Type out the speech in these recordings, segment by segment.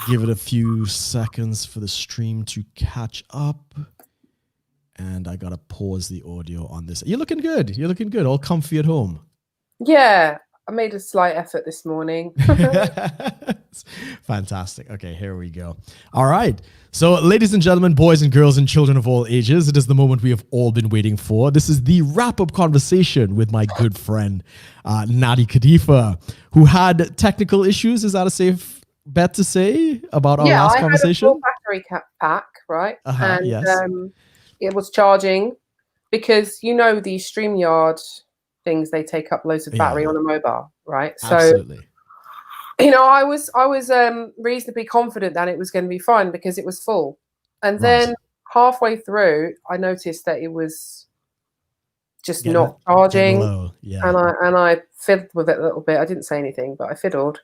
give it a few seconds for the stream to catch up. And I gotta pause the audio on this. You're looking good. You're looking good. All comfy at home. Yeah, I made a slight effort this morning. Fantastic. Okay, here we go. All right. So, ladies and gentlemen, boys and girls and children of all ages, it is the moment we have all been waiting for. This is the wrap-up conversation with my good friend, Natty Kadifa, who had technical issues. Is that a safe bet to say about our last conversation? Yeah, I had a full battery pack, right? And yes. It was charging because, you know, these StreamYard things, they take up loads of battery on a mobile, right? Absolutely. So, you know, I was reasonably confident that it was going to be fine because it was full. And then halfway through, I noticed that it was just not charging. Low. Yeah. And I fiddled with it a little bit. I didn't say anything, but I fiddled.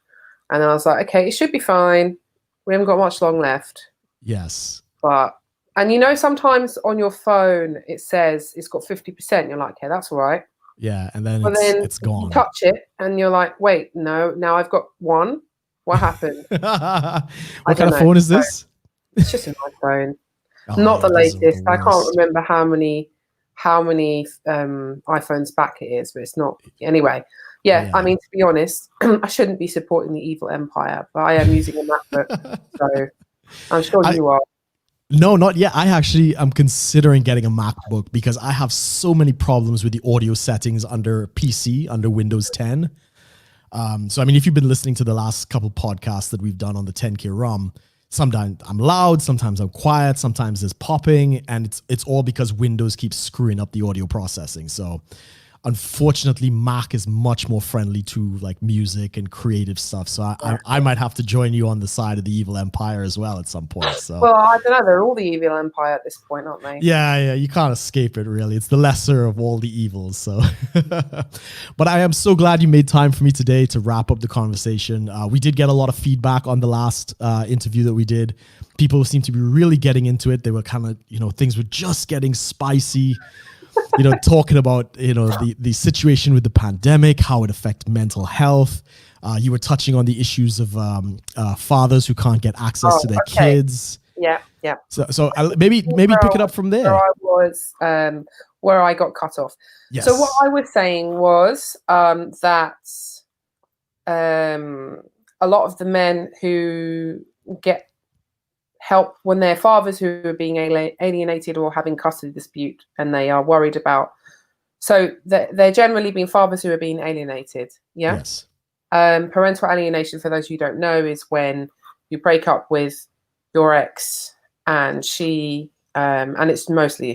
And then I was like, okay, it should be fine. We haven't got much long left. Yes. And you know, sometimes on your phone, it says it's got 50%. You're like, okay, that's all right. Yeah, and then it's gone. You touch it, and you're like, wait, no, now I've got one. What happened? What kind of phone is this? It's just an iPhone, not the latest. I can't remember how many iPhones back it is, but it's not. Anyway, yeah. I mean, to be honest, I shouldn't be supporting the evil empire, but I am using a MacBook, so I'm sure you are. No, not yet. I'm considering getting a MacBook because I have so many problems with the audio settings under PC, under Windows 10. So, I mean, if you've been listening to the last couple podcasts that we've done on the 10K ROM, sometimes I'm loud, sometimes I'm quiet, sometimes there's popping, and it's all because Windows keeps screwing up the audio processing. So, unfortunately, Mac is much more friendly to like music and creative stuff. So I might have to join you on the side of the evil empire as well at some point. So, well, I don't know. They're all the evil empire at this point, aren't they? Yeah. You can't escape it, really. It's the lesser of all the evils. So, but I am so glad you made time for me today to wrap up the conversation. We did get a lot of feedback on the last interview that we did. People seem to be really getting into it. They were kind of, things were just getting spicy. Talking about, the situation with the pandemic, how it affects mental health. You were touching on the issues of fathers who can't get access to their kids. Yeah. So maybe pick it up from there. I was where I got cut off. Yes. So what I was saying was that a lot of the men who get help when they're fathers who are being alienated or having custody dispute, and they are worried about. So they're generally being fathers who are being alienated. Yeah. Yes. Parental alienation, for those who don't know, is when you break up with your ex and she, and it's mostly a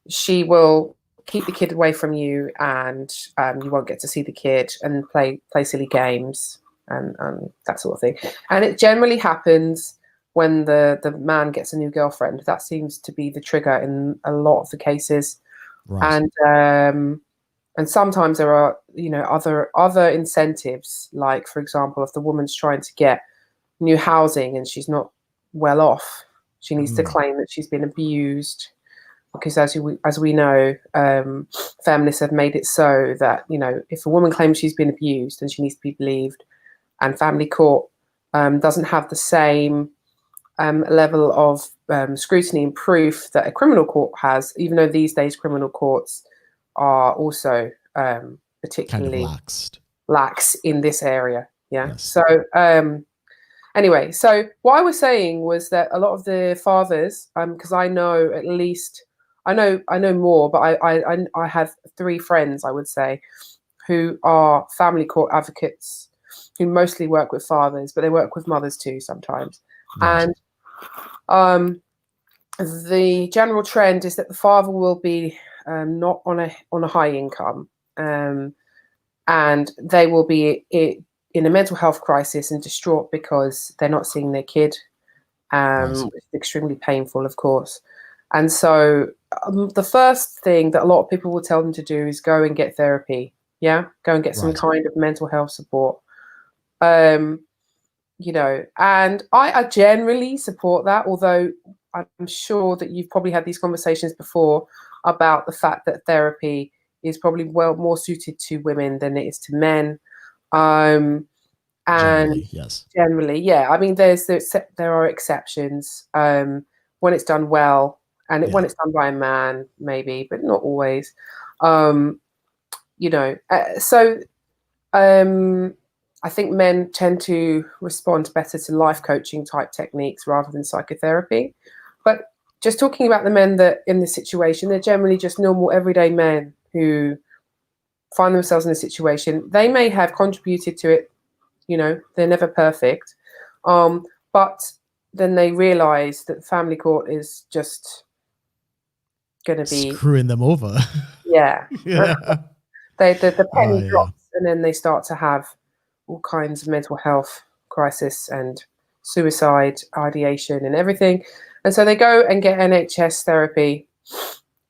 she will keep the kid away from you, and you won't get to see the kid and play silly games. And that sort of thing. And it generally happens when the man gets a new girlfriend. That seems to be the trigger in a lot of the cases. Right. And sometimes there are, other incentives, like, for example, if the woman's trying to get new housing and she's not well off, she needs to claim that she's been abused. Because as we know, feminists have made it so that, if a woman claims she's been abused, then she needs to be believed. And family court doesn't have the same level of scrutiny and proof that a criminal court has, even though these days criminal courts are also particularly kind of lax in this area. Yeah. Yes. So anyway, so what I was saying was that a lot of the fathers, because I know at least, I know more, but I have 3 friends, I would say, who are family court advocates, who mostly work with fathers, but they work with mothers too sometimes. Right. And the general trend is that the father will be not on a high income, and they will be in a mental health crisis and distraught because they're not seeing their kid. It's extremely painful, of course. And so the first thing that a lot of people will tell them to do is go and get therapy. Yeah, go and get some kind of mental health support. And I generally support that, although I'm sure that you've probably had these conversations before about the fact that therapy is probably more suited to women than it is to men. And generally, yes. Generally, yeah. I mean, there are exceptions when it's done well, and when it's done by a man, maybe, but not always. You know, so I think men tend to respond better to life coaching type techniques rather than psychotherapy. But just talking about the men that in this situation, they're generally just normal, everyday men who find themselves in a situation. They may have contributed to it. You know, they're never perfect. But then they realize that family court is just going to be screwing them over. Yeah. Yeah. The penny drops, and then they start to have all kinds of mental health crisis and suicide ideation and everything. And so they go and get NHS therapy.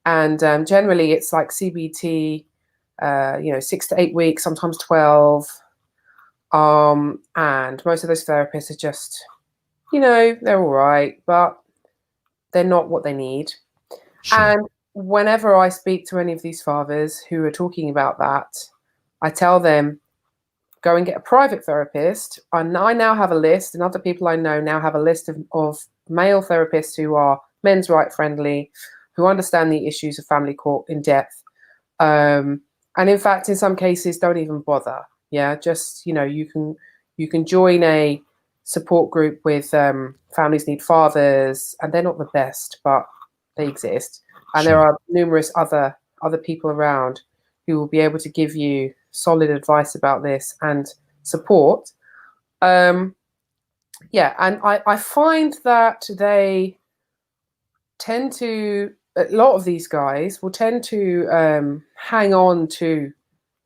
And generally it's like CBT, 6 to 8 weeks, sometimes 12. And most of those therapists are just, they're all right, but they're not what they need. Sure. And whenever I speak to any of these fathers who are talking about that, I tell them, go and get a private therapist. And I now have a list, and other people I know now have a list of male therapists who are men's right friendly, who understand the issues of family court in depth. And in fact, in some cases, don't even bother. Yeah, just, you can join a support group with Families Need Fathers, and they're not the best, but they exist. And There are numerous other people around who will be able to give you solid advice about this and support. And I find that they tend to, a lot of these guys will tend to hang on to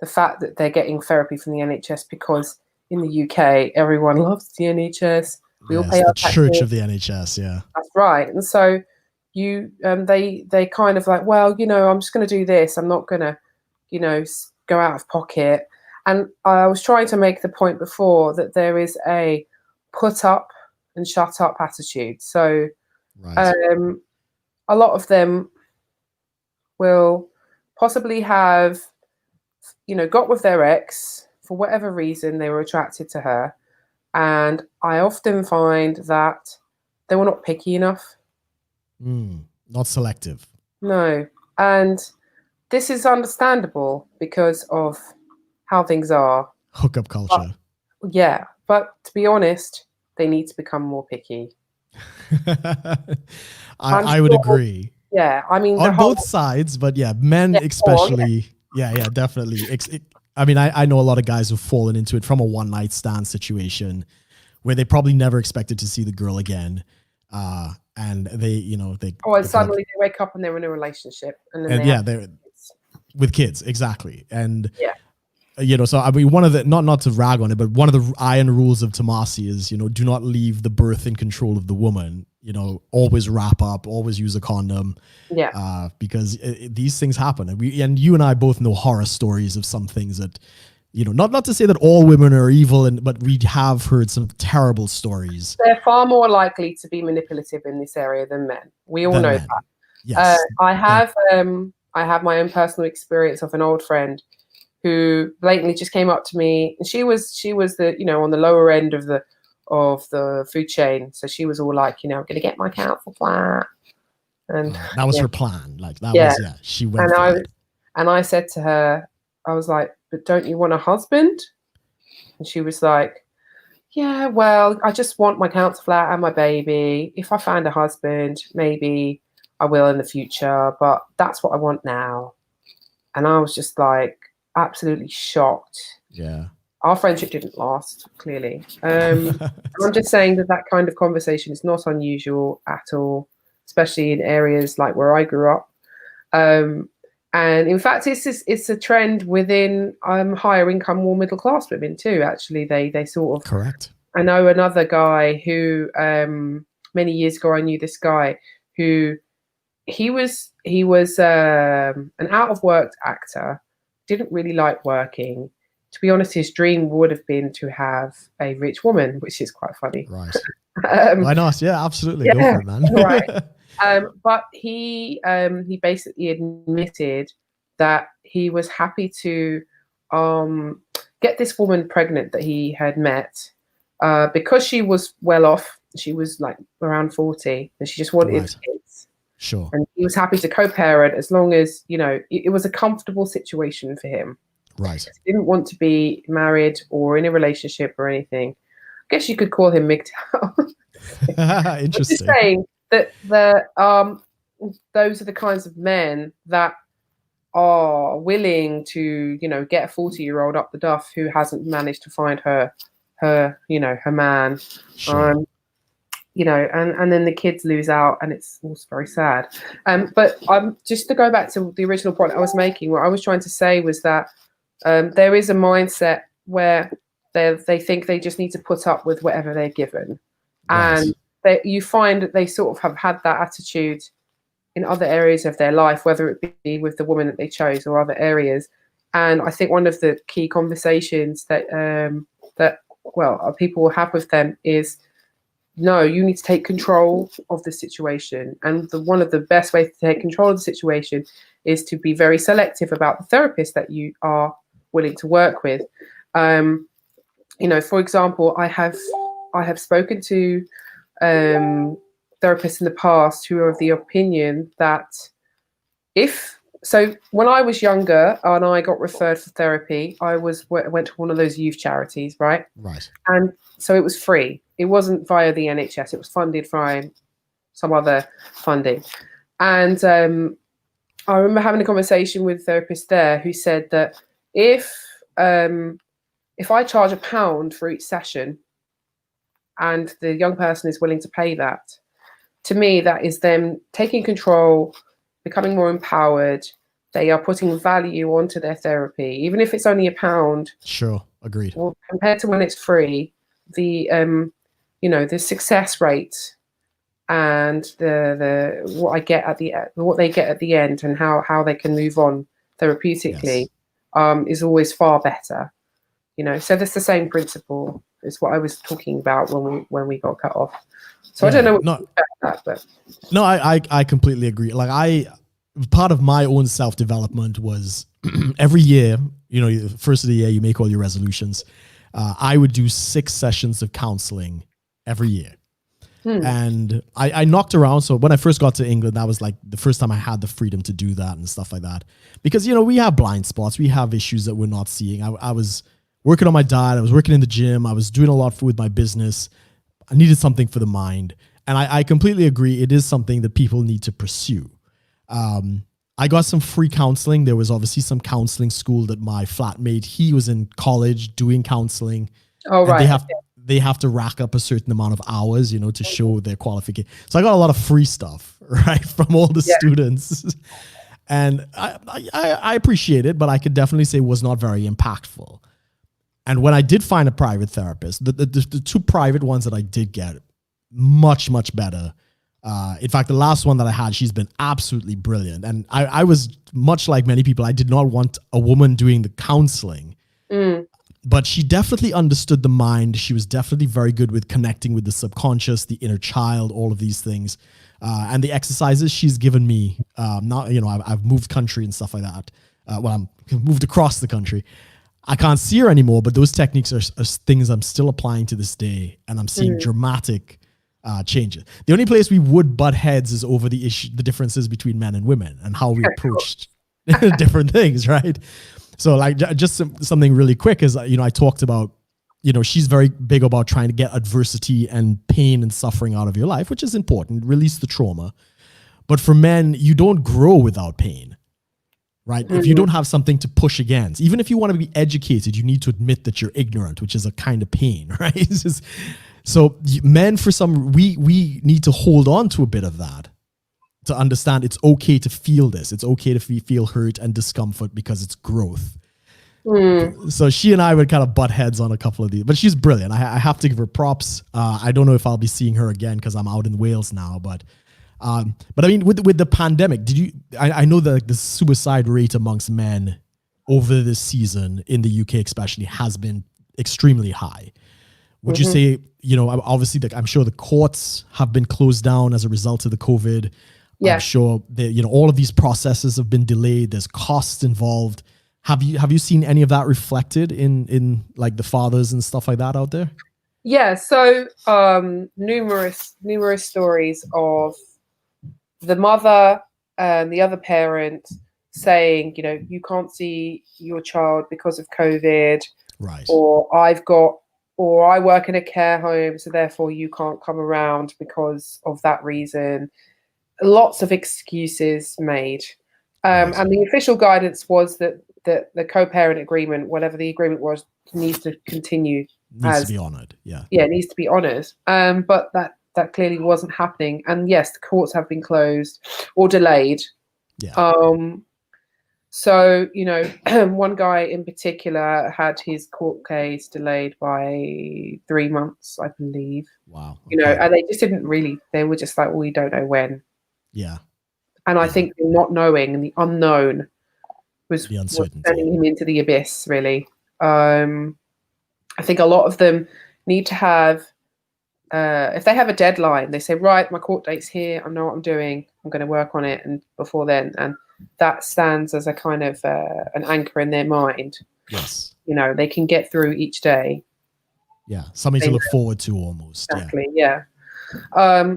the fact that they're getting therapy from the NHS because in the UK, everyone loves the NHS. We all pay our taxes. The church of the NHS, yeah. That's right. And so they kind of like, well, I'm just going to do this. I'm not going to, go out of pocket. And I was trying to make the point before that there is a put up and shut up attitude. So a lot of them will possibly have, got with their ex for whatever reason they were attracted to her. And I often find that they were not picky enough. Not selective. No. And this is understandable because of how things are. Hookup culture. But to be honest, they need to become more picky. I would agree. Yeah, I mean, on both sides, but men especially. Yeah, definitely. I mean, I know a lot of guys who've fallen into it from a one night stand situation where they probably never expected to see the girl again. And they suddenly they wake up and they're in a relationship. They're with kids. Exactly. And so I mean, one of the, not to rag on it, but one of the iron rules of Tomasi is, do not leave the birth in control of the woman. Always wrap up, always use a condom. Yeah. Because these things happen. And you and I both know horror stories of some things that, not to say that all women are evil, but we have heard some terrible stories. They're far more likely to be manipulative in this area than men. We all know that. Yes. I have my own personal experience of an old friend who blatantly just came up to me, and she was the on the lower end of the food chain. So she was all like, I'm going to get my council flat, and that was her plan. Like that was she went. And I said to her, I was like, but don't you want a husband? And she was like, yeah, well, I just want my council flat and my baby. If I find a husband, maybe I will in the future, but that's what I want now. And I was just like absolutely shocked. Yeah. Our friendship didn't last, clearly. I'm just saying that kind of conversation is not unusual at all, especially in areas like where I grew up. And in fact, it's a trend within higher income, more middle class women too. Actually, they sort of correct. I know another guy who many years ago I knew this guy who he was an out of work actor, didn't really like working. To be honest, his dream would have been to have a rich woman, which is quite funny. Right. Why not? Yeah, absolutely. Go for it, man. Right. But he basically admitted that he was happy to get this woman pregnant that he had met because she was well off. She was like around 40, and she just wanted kids. Sure. And he was happy to co-parent as long as, you know, it was a comfortable situation for him. Right. He didn't want to be married or in a relationship or anything. I guess you could call him MGTOW. Interesting. Just saying that those are the kinds of men that are willing to, you know, get a 40-year-old up the duff who hasn't managed to find her, you know, her man. Sure. You know, and then the kids lose out, and it's also very sad. But just to go back to the original point I was making, what I was trying to say was that there is a mindset where they think they just need to put up with whatever they're given. And you find that they sort of have had that attitude in other areas of their life, whether it be with the woman that they chose or other areas. And I think one of the key conversations that people will have with them is, no, you need to take control of the situation. And one of the best ways to take control of the situation is to be very selective about the therapist that you are willing to work with. You know, for example, I have spoken to therapists in the past who are of the opinion that when I was younger and I got referred for therapy, I went to one of those youth charities, right? Right. And so it was free. It wasn't via the NHS. It was funded by some other funding. And I remember having a conversation with a therapist there who said that if I charge £1 for each session and the young person is willing to pay that, to me, that is them taking control, becoming more empowered. They are putting value onto their therapy, even if it's only £1. Sure, agreed. Well, compared to when it's free, the the success rate and what they get at the end and how they can move on therapeutically is always far better. You know, so that's the same principle is what I was talking about when we got cut off. So I don't know what you think about that, but no, I completely agree. Like part of my own self-development was every year, you know, first of the year, you make all your resolutions. I would do 6 sessions of counseling every year. And I knocked around. So when I first got to England, that was like the first time I had the freedom to do that and stuff like that. Because, you know, we have blind spots. We have issues that we're not seeing. I was working on my diet. I was working in the gym. I was doing a lot with my business. I needed something for the mind. And I completely agree. It is something that people need to pursue. I got some free counseling. There was obviously some counseling school that my flatmate, he was in college doing counseling. Oh, right. They have to rack up a certain amount of hours, you know, to show their qualification. So I got a lot of free stuff, right, from all the students. And I appreciate it, but I could definitely say it was not very impactful. And when I did find a private therapist, the 2 private ones that I did get, much, much better. In fact, the last one that I had, she's been absolutely brilliant. And I was much like many people. I did not want a woman doing the counseling, but she definitely understood the mind. She was definitely very good with connecting with the subconscious, the inner child, all of these things. And the exercises she's given me, not, you know, I've moved country and stuff like that. I'm moved across the country. I can't see her anymore, but those techniques are things I'm still applying to this day. And I'm seeing dramatic changes. The only place we would butt heads is over the differences between men and women and how we approached different things, right? So like just something really quick is, you know, I talked about, you know, she's very big about trying to get adversity and pain and suffering out of your life, which is important, release the trauma. But for men, you don't grow without pain, right? If you don't have something to push against, even if you want to be educated, you need to admit that you're ignorant, which is a kind of pain, right? It's just, so men, we need to hold on to a bit of that to understand it's okay to feel this. It's okay to feel hurt and discomfort because it's growth. So she and I would kind of butt heads on a couple of these, but she's brilliant. I have to give her props. I don't know if I'll be seeing her again because I'm out in Wales now, but I mean, with the pandemic, I know that the suicide rate amongst men over this season in the UK especially has been extremely high. Would you say, you know, obviously I'm sure the courts have been closed down as a result of the COVID. I'm sure that, you know, all of these processes have been delayed. There's costs involved. Have you seen any of that reflected in like the fathers and stuff like that out there? Yeah, so numerous stories of the mother and the other parent saying, you know, you can't see your child because of COVID, right? Or I work in a care home, so therefore you can't come around because of that reason. Lots of excuses made. Right. And the official guidance was that the co-parent agreement, whatever the agreement was, needs to continue. Needs to be honored. Yeah. Yeah, it needs to be honored. But that clearly wasn't happening. And yes, the courts have been closed or delayed. Yeah. So, you know, one guy in particular had his court case delayed by 3 months, I believe. Wow. Okay. You know, and they just didn't really, they were just like, well, we don't know when. Yeah. And I think the not knowing and the unknown was uncertainty. sending him into the abyss, really. I think a lot of them need to have, if they have a deadline, they say, right, my court date's here. I know what I'm doing. I'm going to work on it. And before then, and that stands as a kind of an anchor in their mind. Yes. You know, they can get through each day. Yeah. Something to look forward to almost. Exactly. Yeah.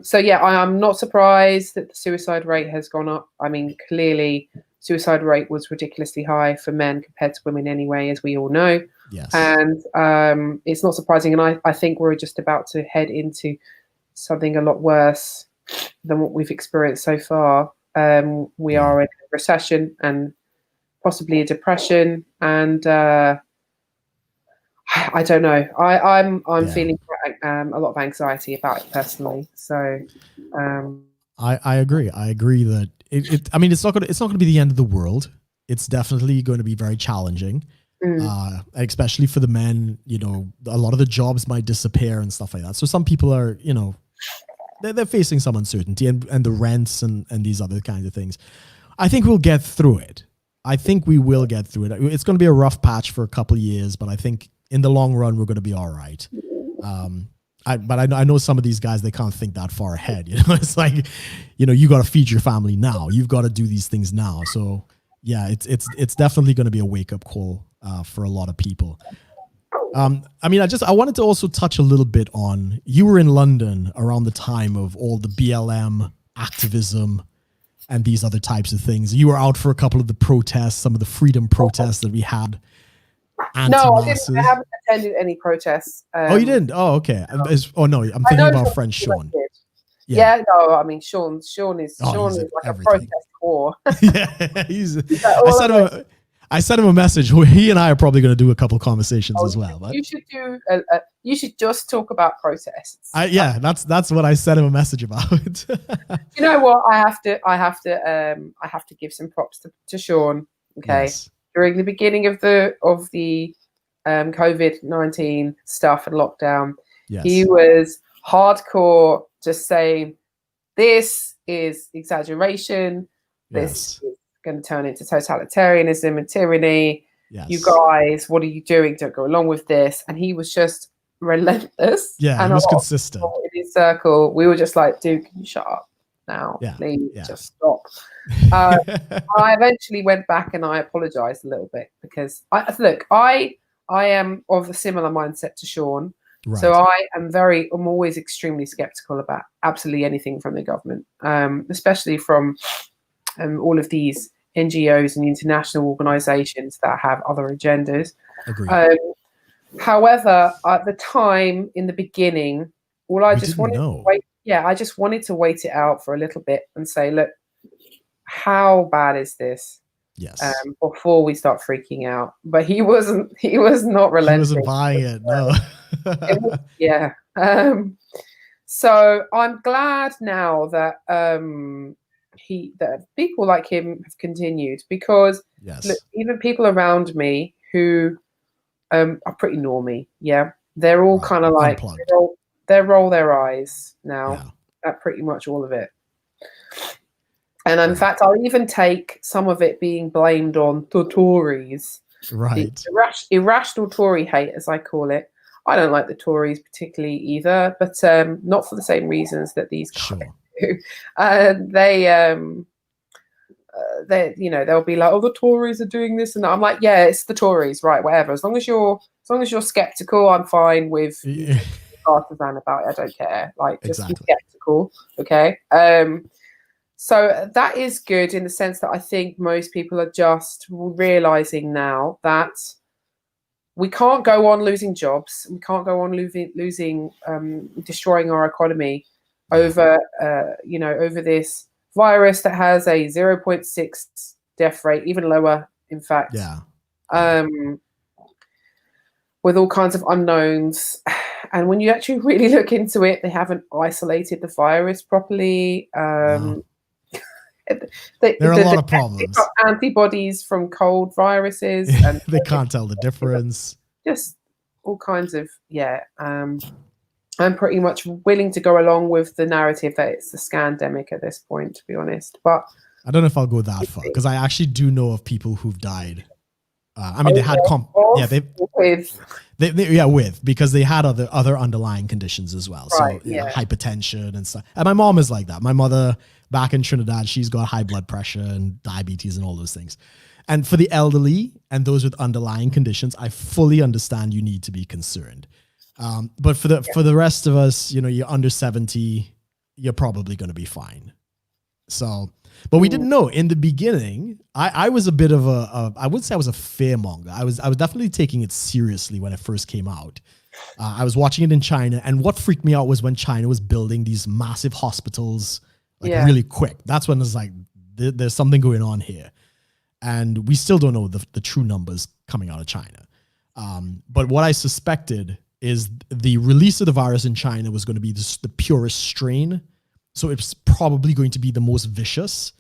So yeah, I'm not surprised that the suicide rate has gone up. I mean, clearly suicide rate was ridiculously high for men compared to women anyway, as we all know. Yes. And it's not surprising. And I think we're just about to head into something a lot worse than what we've experienced so far. We are in a recession and possibly a depression. And I don't know. I'm feeling a lot of anxiety about it personally. So I agree. I agree that I mean, it's not going to be the end of the world. It's definitely going to be very challenging, especially for the men. You know, a lot of the jobs might disappear and stuff like that. So some people are, you know, they're facing some uncertainty and the rents and these other kinds of things. I think we'll get through it. I think we will get through it. It's going to be a rough patch for a couple of years, but I think in the long run, we're going to be all right. But I know some of these guys, they can't think that far ahead. You know, it's like, you know, you got to feed your family now. You've got to do these things now. So yeah, it's definitely going to be a wake up call for a lot of people. I mean, I wanted to also touch a little bit on, you were in London around the time of all the BLM activism and these other types of things. You were out for a couple of the protests, some of the freedom protests that we had. No, I haven't attended any protests. Oh, you didn't? Oh, okay. Oh no, I'm thinking about friend Sean. Yeah, no, I mean Sean is like everything. A protest whore. Yeah, I sent him a message. He and I are probably going to do a couple conversations as well. But you should do. You should just talk about protests. That's what I sent him a message about. You know what? I have to give some props to Sean. Okay. Yes. During the beginning of the COVID-19 stuff and lockdown, he was hardcore, just saying, this is exaggeration. This is going to turn into totalitarianism and tyranny. Yes. You guys, what are you doing? Don't go along with this. And he was just relentless. Yeah, and he was consistent. In his circle, we were just like, dude, can you shut up now? Yeah. Please just stop. I eventually went back and I apologized a little bit because I am of a similar mindset to Sean. Right. So I'm always extremely skeptical about absolutely anything from the government, especially from all of these NGOs and international organizations that have other agendas. Agreed. However, at the time in the beginning, I just wanted to wait it out for a little bit and say, look, how bad is this? Yes. Before we start freaking out. But he was not relenting. He wasn't buying it, no. Yeah. So I'm glad now that that people like him have continued, because look, even people around me who are pretty normie, they're all kind of like they roll their eyes now at pretty much all of it. And in fact, I'll even take some of it being blamed on the Tories. Right. Irrational Tory hate, as I call it. I don't like the Tories particularly either, but not for the same reasons that these guys do. they'll be like, oh, the Tories are doing this, and I'm like, yeah, it's the Tories, right? Whatever. As long as you're skeptical, I'm fine with partisan about it. I don't care. Like, just be skeptical, okay? So that is good in the sense that I think most people are just realizing now that we can't go on losing jobs. We can't go on losing, destroying our economy over, over this virus that has a 0.6 death rate, even lower, in fact. With all kinds of unknowns. And when you actually really look into it, they haven't isolated the virus properly. There are a lot of problems. Antibodies from cold viruses, and they can't tell the difference. Just all kinds of I'm pretty much willing to go along with the narrative that it's a scandemic at this point, to be honest. But I don't know if I'll go that far, because I actually do know of people who've died. I mean, they had because they had other underlying conditions as well. Right, so hypertension and stuff. And my mom is like that. My mother back in Trinidad, she's got high blood pressure and diabetes and all those things. And for the elderly and those with underlying conditions, I fully understand you need to be concerned. But for the rest of us, you're under 70, you're probably going to be fine. So, but we didn't know in the beginning. I was a bit of I would say I was a fearmonger. I was definitely taking it seriously when it first came out. I was watching it in China, and what freaked me out was when China was building these massive hospitals really quick. That's when it's like, there's something going on here. And we still don't know the true numbers coming out of China. But what I suspected is the release of the virus in China was going to be the purest strain. So it's probably going to be the most vicious.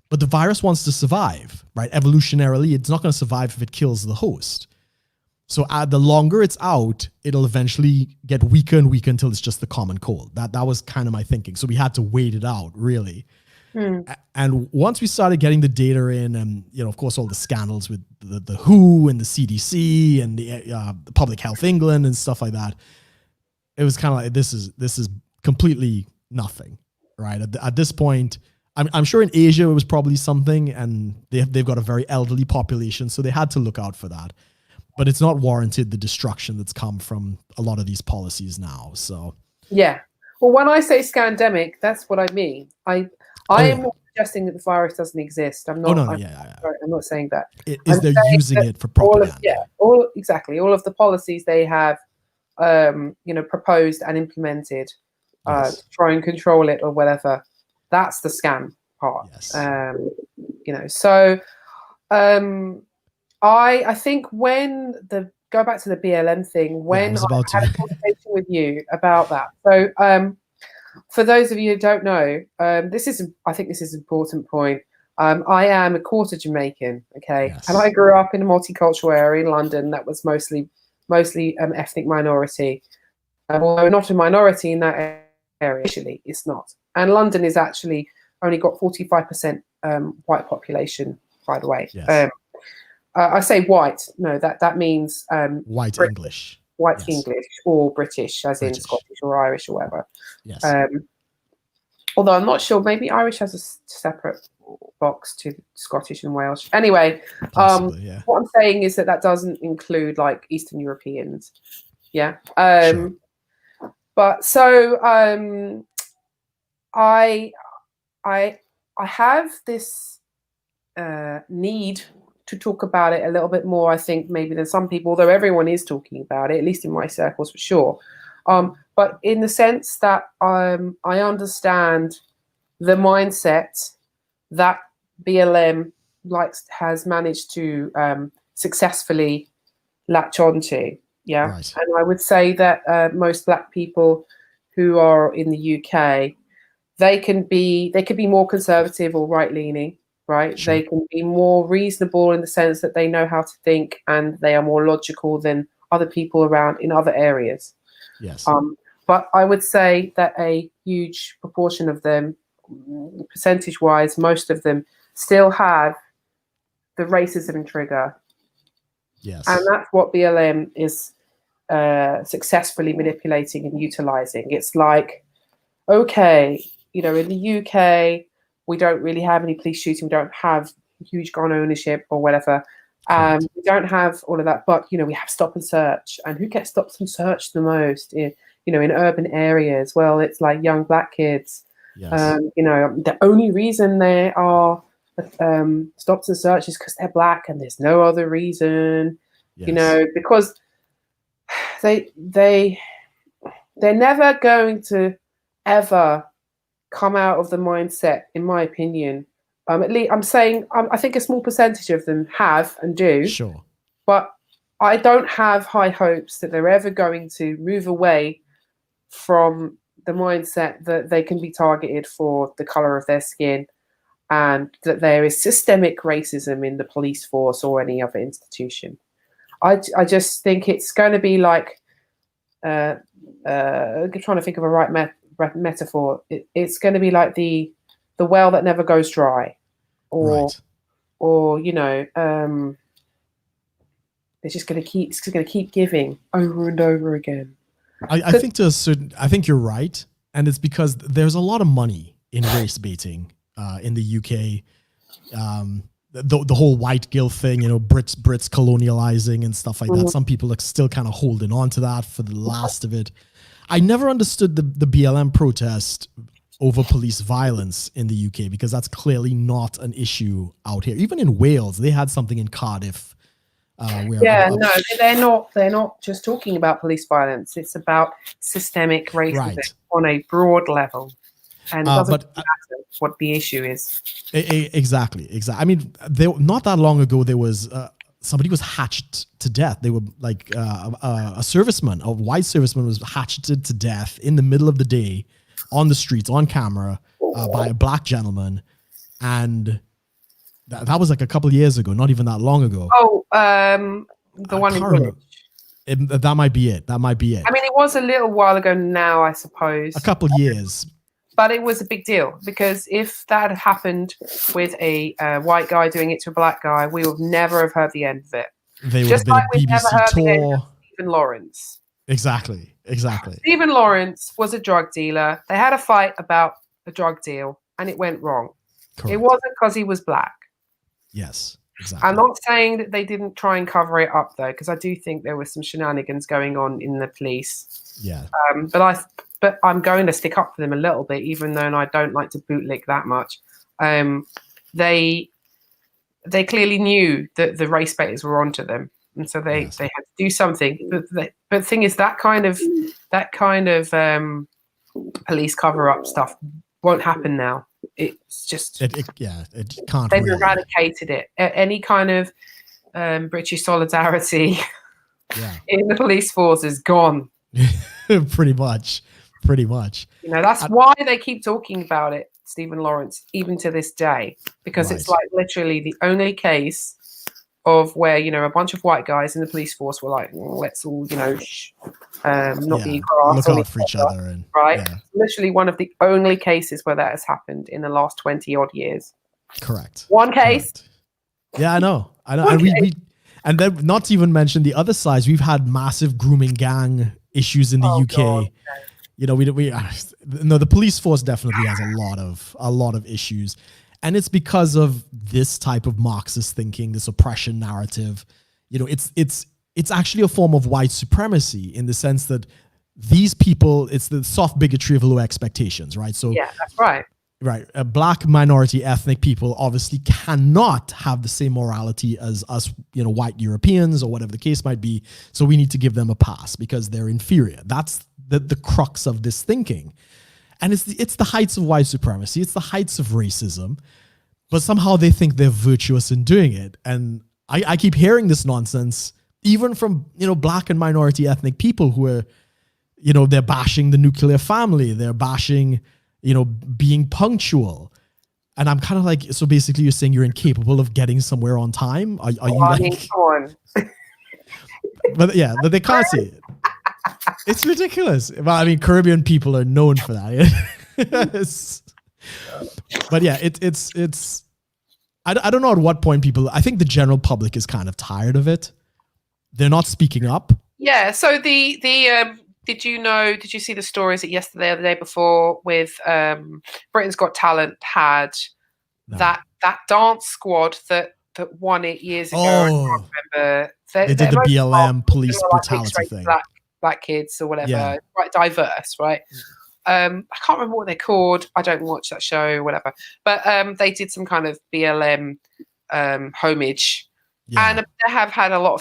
But the virus wants to survive, right? Evolutionarily, it's not going to survive if it kills the host. So the longer it's out, it'll eventually get weaker and weaker until it's just the common cold. That was kind of my thinking. So we had to wait it out, really. And once we started getting the data in, and of course, all the scandals with the WHO and the CDC and the Public Health England and stuff like that, it was kind of like, this is completely nothing, right? At this point, I'm sure in Asia it was probably something, and they've got a very elderly population, so they had to look out for that. But it's not warranted, the destruction that's come from a lot of these policies now. So yeah, well, when I say scandemic, that's what I mean. I am not suggesting that the virus doesn't exist. I'm not. I'm not saying that. They're using it for propaganda. All of the policies they have, proposed and implemented to try and control it or whatever. That's the scam part. So I think when go back to the BLM thing, when I had a conversation with you about that. So for those of you who don't know, I think this is an important point. I am a quarter Jamaican, okay, and I grew up in a multicultural area in London that was mostly ethnic minority. Although not a minority in that area, actually, it's not. And London is actually only got 45% white population, by the way. I say white. No, that means white English. White English or British, as in Scottish or Irish or whatever. Although I'm not sure, maybe Irish has a separate box to Scottish and Welsh. Anyway, possibly, what I'm saying is that doesn't include like Eastern Europeans. But so I have this need to talk about it a little bit more, I think, maybe than some people, although everyone is talking about it, at least in my circles for sure. But in the sense that I understand the mindset that BLM has managed to successfully latch onto. And I would say that most Black people who are in the UK, they can be more conservative or right-leaning, right? They can be more reasonable in the sense that they know how to think, and they are more logical than other people around in other areas. But I would say that a huge proportion of them, percentage-wise, most of them still have the racism trigger. And that's what BLM is successfully manipulating and utilizing. It's like, okay, in the UK, We don't really have any police shooting. We don't have huge gun ownership or whatever. We don't have all of that, but we have stop and search. And who gets stopped and searched the most? In urban areas? Well, it's like young black kids. Yes. The only reason they are stopped and searched is because they're black, and there's no other reason. Yes. Because they're never going to ever come out of the mindset, in my opinion. At least I'm saying I think a small percentage of them have and do. Sure. But I don't have high hopes that they're ever going to move away from the mindset that they can be targeted for the color of their skin, and that there is systemic racism in the police force or any other institution. I just think it's going to be like trying to think of a right metaphor. It's going to be like the well that never goes dry, or it's just going to keep giving over and over again. I think I think you're right, and it's because there's a lot of money in race baiting in the UK. The whole white guilt thing, Brits colonializing and stuff like that. Some people are still kind of holding on to that for the last of it. I never understood the BLM protest over police violence in the UK, because that's clearly not an issue out here. Even in Wales, they had something in Cardiff. They're not just talking about police violence. It's about systemic racism on a broad level. And it doesn't matter what the issue is. Exactly. I mean, not that long ago, there was somebody was hatched to death. They were like a serviceman, a white serviceman was hatcheted to death in the middle of the day on the streets, on camera, by a black gentleman. And that was like a couple of years ago, not even that long ago. Oh, the one in Woolwich. That might be it. I mean, it was a little while ago now, I suppose. A couple of years. But it was a big deal, because if that had happened with a white guy doing it to a black guy, we would never have heard the end of it. They would have been a BBC tour. Stephen Lawrence. Exactly. Stephen Lawrence was a drug dealer. They had a fight about a drug deal, and it went wrong. Correct. It wasn't because he was black. Yes, exactly. I'm not saying that they didn't try and cover it up, though, because I do think there was some shenanigans going on in the police. Yeah. But I'm going to stick up for them a little bit, even though I don't like to bootlick that much. They clearly knew that the race baiters were onto them, and so they had to do something. But the thing is, that kind of police cover up stuff won't happen now. It's just it can't. They've eradicated it. Any kind of British solidarity in the police force is gone. Pretty much. That's why they keep talking about it, Stephen Lawrence, even to this day, because it's like literally the only case of where a bunch of white guys in the police force were like, let's all not be grass, look out for each other, and literally one of the only cases where that has happened in the last 20 odd years. Correct. One case. Correct. Yeah, I know. And then, not to even mention the other sides, we've had massive grooming gang issues in the UK. God. The police force definitely has a lot of issues, and it's because of this type of Marxist thinking, this oppression narrative. It's actually a form of white supremacy, in the sense that these people, it's the soft bigotry of low expectations, right? So yeah, that's right. Right. Black minority ethnic people obviously cannot have the same morality as us, white Europeans or whatever the case might be. So we need to give them a pass because they're inferior. That's the crux of this thinking. And it's the heights of white supremacy. It's the heights of racism. But somehow they think they're virtuous in doing it. And I keep hearing this nonsense, even from, black and minority ethnic people who are, they're bashing the nuclear family. They're bashing, being punctual. And I'm kind of like, so basically you're saying you're incapable of getting somewhere on time? Are you like... But they can't see it. It's ridiculous. Well, I mean, Caribbean people are known for that. But yeah, it's I don't know at what point people, I think the general public is kind of tired of it. They're not speaking up. Yeah. So did you see the stories that yesterday or the day before with Britain's Got Talent had that dance squad that won it years ago. I can't remember. They did the BLM police brutality thing. Black kids or whatever. Yeah. Quite diverse, right? I can't remember what they're called. I don't watch that show or whatever. But they did some kind of BLM homage. Yeah. And they have had a lot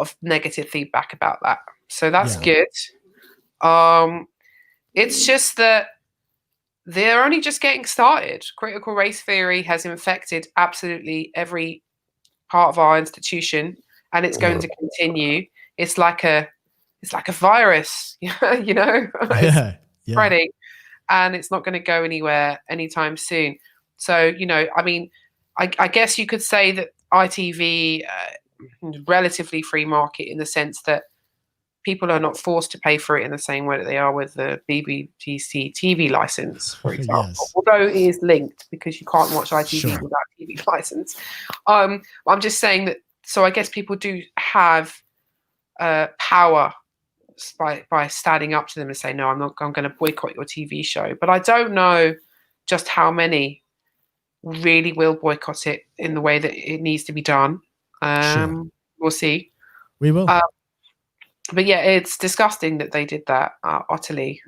of negative feedback about that. So that's good. It's just that they're only just getting started. Critical race theory has infected absolutely every part of our institution, and it's going to continue. It's like a virus, you know, it's spreading, and it's not going to go anywhere anytime soon. So, you know, I mean, I guess you could say that ITV relatively free market in the sense that people are not forced to pay for it in the same way that they are with the BBC TV license, for example. Yes. Although it is linked because you can't watch ITV without TV license. I'm just saying that. So I guess people do have power by standing up to them and say, no, I'm going to boycott your TV show. But I don't know just how many really will boycott it in the way that it needs to be done. We'll see. We will. But yeah, it's disgusting that they did that utterly.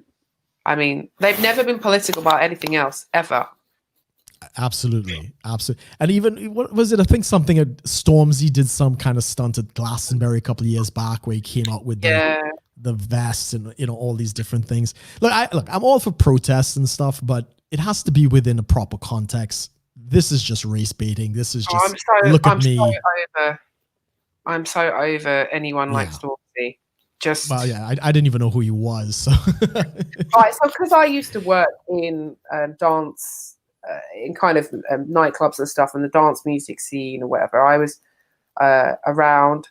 I mean, they've never been political about anything else, ever. Absolutely. And even, what was it? I think something Stormzy did some kind of stunt at Glastonbury a couple of years back where he came out with the vests and, you know, all these different things. Look, I'm all for protests and stuff, but it has to be within a proper context. This is just race baiting. This is just I'm so over anyone like Stormzy. Well, yeah, I didn't even know who he was. So. Right, so because I used to work in dance, in kind of nightclubs and stuff, and the dance music scene or whatever, I was around.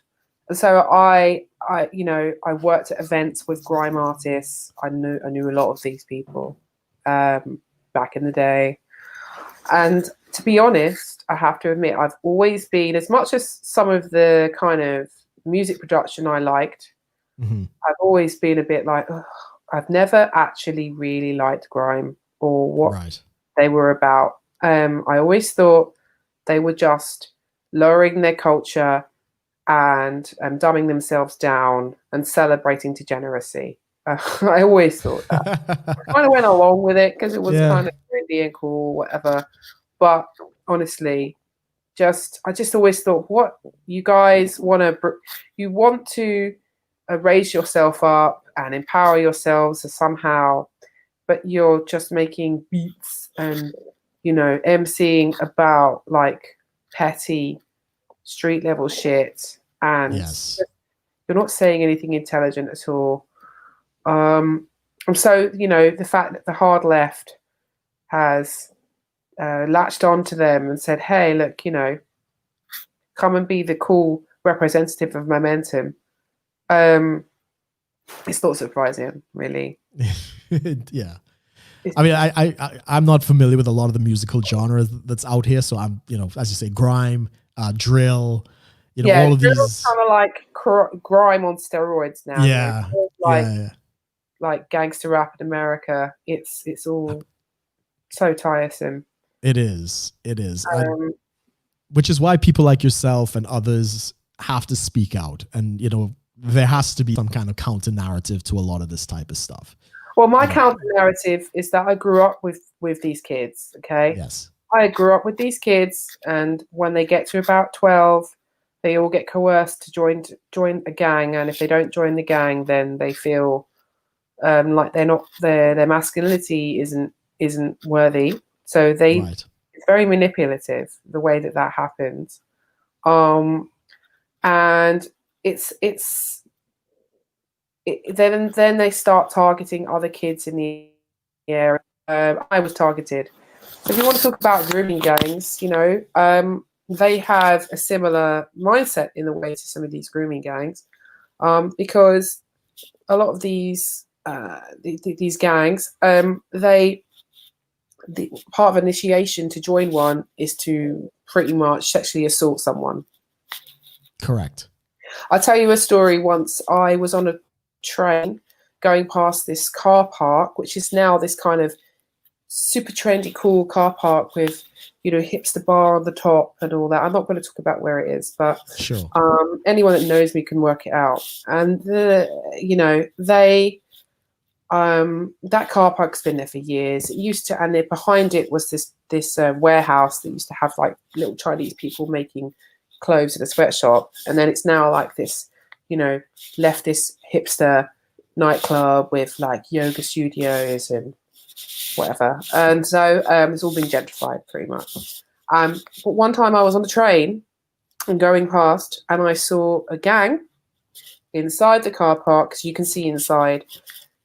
And so I worked at events with grime artists. I knew a lot of these people back in the day. And to be honest, I have to admit, I've always been, as much as some of the kind of music production I liked, I've always been a bit like, I've never actually really liked grime or what they were about. I always thought they were just lowering their culture and dumbing themselves down and celebrating degeneracy. I always thought that. I kind of went along with it because it was kind of trendy and cool, whatever. But honestly, I just always thought, what you guys want to raise yourself up and empower yourselves somehow, but you're just making beats and, you know, emceeing about like petty street level shit, and you're not saying anything intelligent at all. And so, you know, the fact that the hard left has latched onto them and said, hey, look, you know, come and be the cool representative of momentum. It's not surprising, really. Yeah. I mean, I'm not familiar with a lot of the musical genre that's out here. So I'm, you know, as you say, grime, drill, you know, all of these. Kind of like grime on steroids now. Yeah. Like gangster rap in America. It's all so tiresome. It is. Which is why people like yourself and others have to speak out. And, you know, there has to be some kind of counter narrative to a lot of this type of stuff. Well, my counter narrative is that I grew up with these kids. Okay. Yes. I grew up with these kids, and when they get to about 12, they all get coerced to join a gang. And if they don't join the gang, then they feel like their masculinity isn't worthy. So it's very manipulative the way that happens. And then they start targeting other kids in the area. I was targeted. So if you want to talk about grooming gangs, you know, they have a similar mindset in the way to some of these grooming gangs, because a lot of these gangs, the part of initiation to join one is to pretty much sexually assault someone. Correct. I'll tell you a story. Once I was on a train going past this car park, which is now this kind of super trendy, cool car park with, you know, hipster bar on the top and all that. I'm not going to talk about where it is, but Sure. Anyone that knows me can work it out. And you know, that car park's been there for years. It used to, and behind it was this warehouse that used to have like little Chinese people making clothes in a sweatshop, and then it's now like this, you know, leftist hipster nightclub with like yoga studios and whatever. And so it's all been gentrified pretty much. But one time I was on the train and going past, and I saw a gang inside the car park. So you can see inside,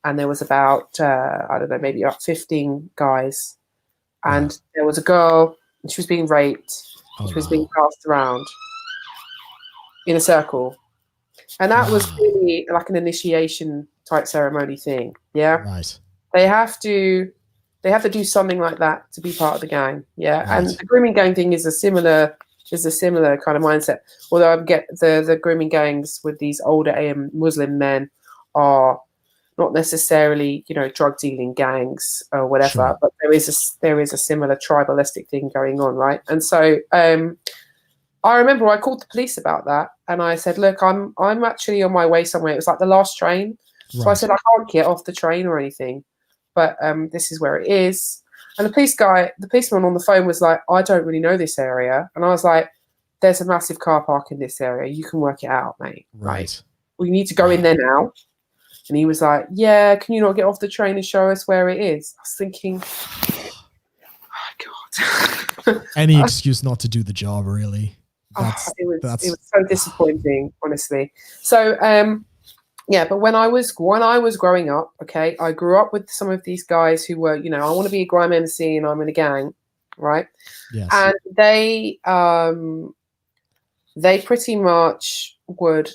and there was about I don't know, maybe about 15 guys, and there was a girl, and she was being raped. She was being passed around in a circle, and that was really like an initiation type ceremony thing. Yeah, right. They have to do something like that to be part of the gang. Yeah, right. And the grooming gang thing is a similar kind of mindset. Although I get the grooming gangs with these older Muslim men are not necessarily, you know, drug dealing gangs or whatever, sure. But there is a similar tribalistic thing going on, right? And so I remember I called the police about that, and I said, "Look, I'm actually on my way somewhere." It was like the last train, right. So I said I can't get off the train or anything, but this is where it is. And the policeman on the phone was like, "I don't really know this area," and I was like, "There's a massive car park in this area. You can work it out, mate. Right? Well, you need to go in there now." And he was like, "Yeah, can you not get off the train and show us where it is?" I was thinking, oh, God. Any excuse not to do the job, really. It was so disappointing, honestly. So, yeah, but when I was growing up, okay, I grew up with some of these guys who were, you know, I want to be a grime MC and I'm in a gang, right? Yes. And they pretty much would,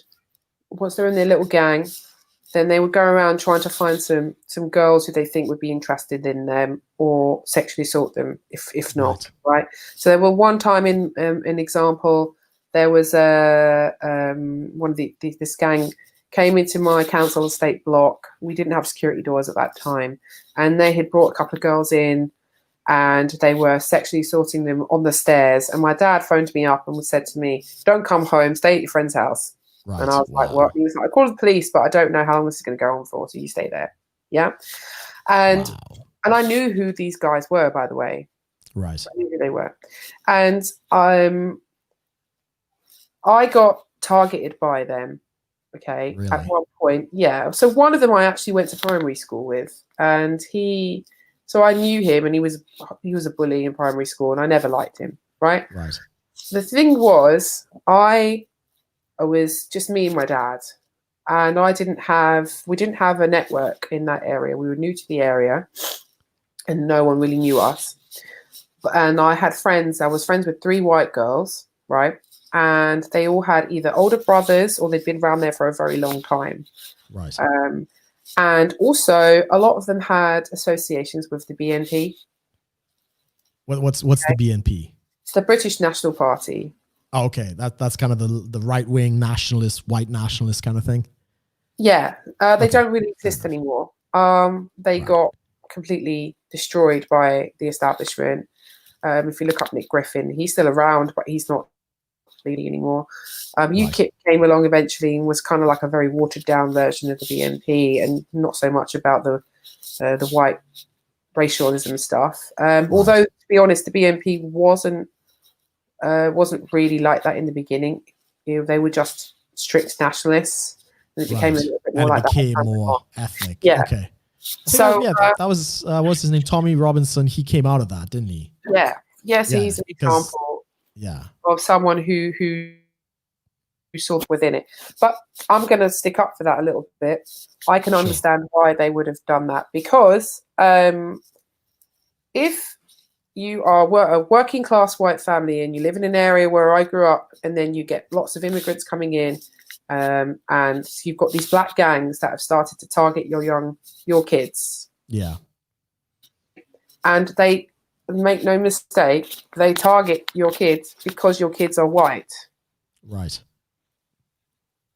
once they're in their little gang, then they would go around trying to find some girls who they think would be interested in them or sexually assault them if not, right? So there were one time in an example, there was one of this gang came into my council estate block. We didn't have security doors at that time, and they had brought a couple of girls in, and they were sexually assaulting them on the stairs. And my dad phoned me up and said to me, "Don't come home, stay at your friend's house." Right. And I was like, "What?" He was like, "I called the police, but I don't know how long this is going to go on for, so you stay there." Yeah. And I knew who these guys were, by the way. Right. I knew who they were. And I got targeted by them, okay, really? At one point. Yeah. So one of them I actually went to primary school with, and so I knew him, and he was a bully in primary school, and I never liked him, right? Right. The thing was, it was just me and my dad, and we didn't have a network in that area. We were new to the area, and no one really knew us. And I had friends. I was friends with 3 white girls, right? And they all had either older brothers or they'd been around there for a very long time. Right. And also, a lot of them had associations with the BNP. What's the BNP? It's the British National Party. Oh, okay. That's kind of the right-wing nationalist, white nationalist kind of thing. Yeah, they don't really exist anymore. They got completely destroyed by the establishment. If you look up Nick Griffin, he's still around, but he's not leading anymore. UKIP came along eventually and was kind of like a very watered-down version of the BNP, and not so much about the white racialism stuff. Although, to be honest, the BNP wasn't really like that in the beginning. You know, they were just strict nationalists, and it became a little bit more like that. It became more ethnic. Yeah. Okay. So that was what's his name? Tommy Robinson. He came out of that, didn't he? Yeah. Yes, he's an example. Yeah. Of someone who sort of within it. But I'm going to stick up for that a little bit. I can understand why they would have done that, because if you are a working class white family and you live in an area where I grew up, and then you get lots of immigrants coming in, and you've got these black gangs that have started to target your kids. Yeah. And they, make no mistake, they target your kids because your kids are white. Right.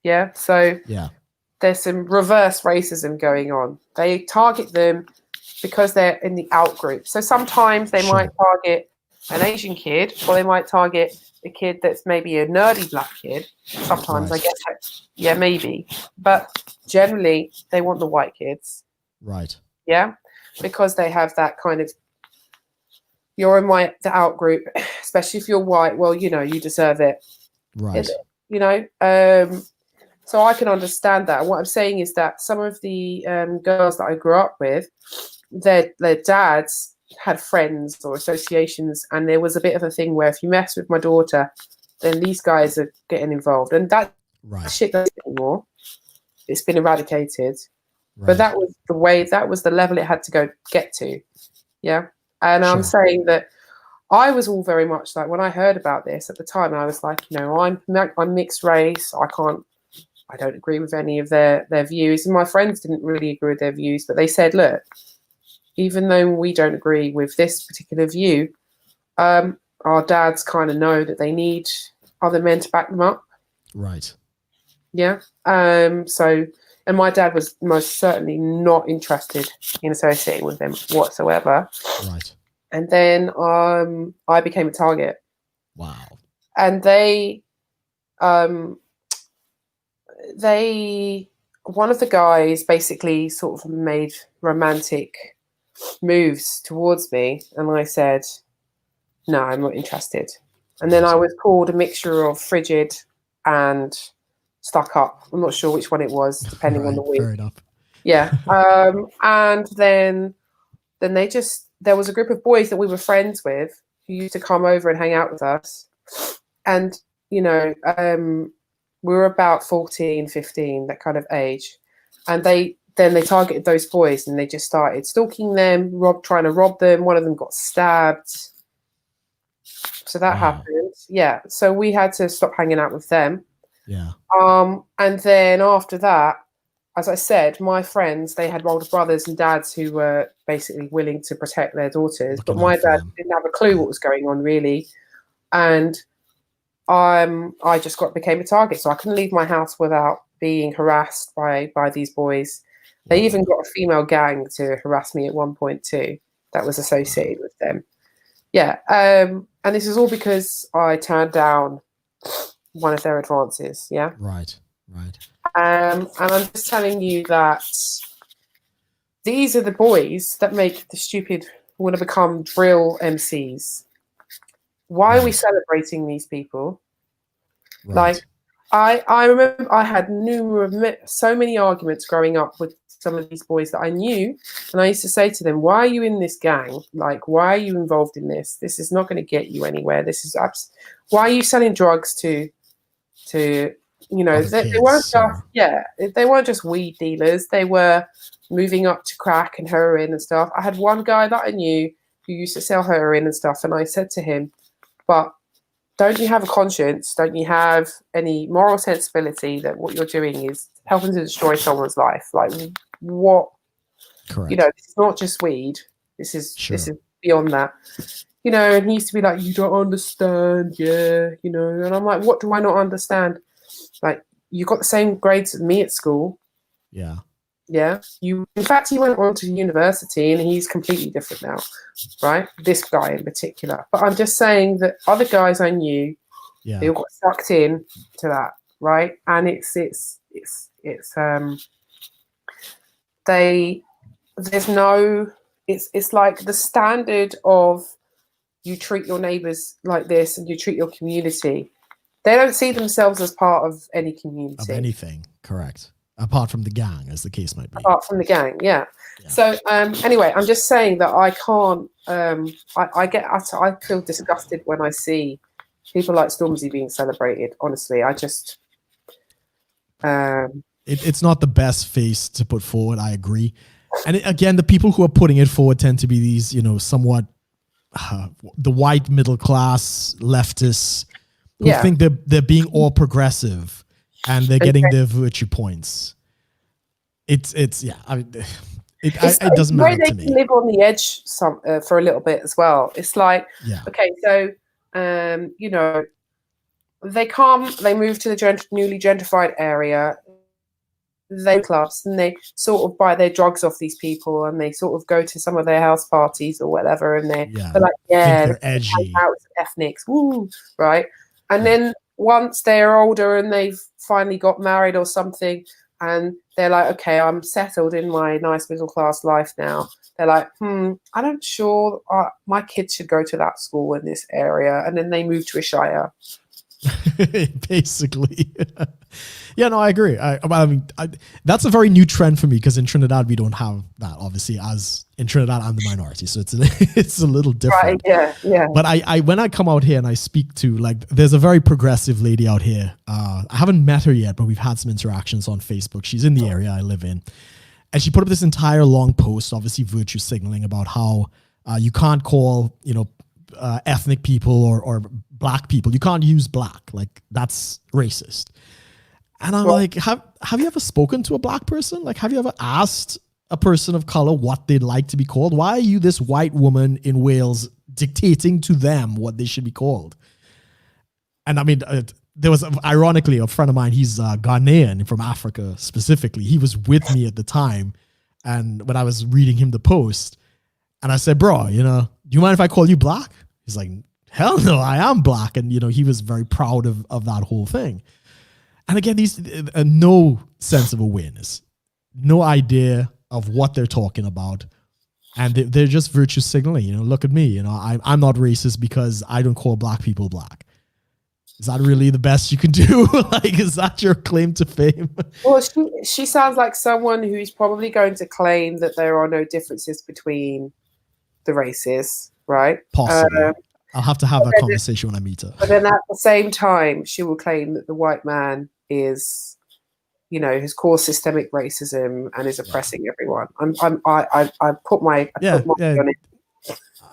Yeah. So yeah, there's some reverse racism going on. They target them because they're in the out group. So sometimes they might target an Asian kid, or they might target a kid that's maybe a nerdy black kid. Sometimes I guess yeah, maybe, but generally they want the white kids. Right. Yeah, because they have that kind of, you're in the out group, especially if you're white. Well, you know, you deserve it. Right. You know, so I can understand that. And what I'm saying is that some of the girls that I grew up with, their dads had friends or associations, and there was a bit of a thing where if you mess with my daughter, then these guys are getting involved, and that shit doesn't anymore. It's been eradicated. But that was the way, that was the level it had to get to. Yeah. And I'm saying that I was all very much like, when I heard about this at the time, I was like, you know, I'm mixed race. I don't agree with any of their views. And my friends didn't really agree with their views, but they said, look, even though we don't agree with this particular view, our dads kind of know that they need other men to back them up. Right. Yeah. And my dad was most certainly not interested in associating with them whatsoever. Right. And then I became a target. Wow. And one of the guys basically sort of made romantic moves towards me, and I said, no, I'm not interested. And then I was called a mixture of frigid and stuck up. I'm not sure which one it was, depending on the week. Fair enough. Yeah. And then there was a group of boys that we were friends with who used to come over and hang out with us. And, you know, we were about 14, 15, that kind of age. And they targeted those boys, and they just started stalking them, trying to rob them. One of them got stabbed. So that happened. Yeah. So we had to stop hanging out with them. Yeah. And then after that, as I said, my friends, they had older brothers and dads who were basically willing to protect their daughters. But my dad didn't have a clue what was going on, really. And I just became a target. So I couldn't leave my house without being harassed by these boys. They even got a female gang to harass me at one point too, that was associated with them. Yeah. And this is all because I turned down one of their advances. Yeah. Right. Right. And I'm just telling you that these are the boys that make the stupid want to become drill MCs. Why are we celebrating these people? Right. Like, I remember I had so many arguments growing up with some of these boys that I knew, and I used to say to them, why are you in this gang? Like, why are you involved in this? This is not going to get you anywhere. This is why are you selling drugs to you know, they weren't just they weren't just weed dealers. They were moving up to crack and heroin and stuff. I had one guy that I knew who used to sell heroin and stuff, and I said to him, but don't you have a conscience? Don't you have any moral sensibility that what you're doing is helping to destroy someone's life? Like, what? Correct. You know, it's not just weed. This is beyond that. You know, and he used to be like, you don't understand, yeah, you know. And I'm like, what do I not understand? Like, you got the same grades as me at school. Yeah. Yeah. In fact, he went on to university and he's completely different now, right? This guy in particular. But I'm just saying that other guys I knew, they all got sucked in to that, right? And it's like the standard of you treat your neighbors like this and you treat your community. They don't see themselves as part of any community. Of anything, correct. Apart from the gang, as the case might be. Apart from the gang, yeah. So anyway, I'm just saying that I can't, I feel disgusted when I see people like Stormzy being celebrated, honestly. I just... It's not the best face to put forward, I agree. And again, the people who are putting it forward tend to be these, you know, somewhat the white middle class leftists who think they're being all progressive and they're getting their virtue points. It doesn't matter to me. They live on the edge for a little bit as well. It's like, okay, so you know, they move to the newly gentrified area. they clubs and they sort of buy their drugs off these people and they sort of go to some of their house parties or whatever, and they're like, yeah, think they're edgy, out ethnics, woo, right? And then once they're older and they've finally got married or something, and they're like, okay, I'm settled in my nice middle class life now. They're like, I'm not sure my kids should go to that school in this area, and then they move to a shire. Basically. Yeah, no, I agree. I mean, that's a very new trend for me, because in Trinidad we don't have that. Obviously, as in Trinidad I'm the minority, so it's a little different. Right, yeah. But I when I come out here and I speak to, like, there's a very progressive lady out here. I haven't met her yet, but we've had some interactions on Facebook. She's in the area I live in, and she put up this entire long post, obviously virtue signaling, about how you can't call, ethnic people or black people, you can't use black, like that's racist. And I'm like, have you ever spoken to a black person? Like, have you ever asked a person of color what they'd like to be called? Why are you, this white woman in Wales, dictating to them what they should be called? And I mean, there was, ironically, a friend of mine, he's Ghanaian, from Africa specifically. He was with me at the time, and when I was reading him the post, and I said, bro, do you mind if I call you black? He's like, hell no, I am black. And, he was very proud of that whole thing. And again, these no sense of awareness, no idea of what they're talking about. And they're just virtue signaling, look at me, I'm not racist because I don't call black people black. Is that really the best you can do? Like, is that your claim to fame? Well, she sounds like someone who's probably going to claim that there are no differences between the races, right? Possibly. I'll have to have a conversation when I meet her. But then at the same time, she will claim that the white man is, has caused systemic racism and is oppressing everyone. I put my on it.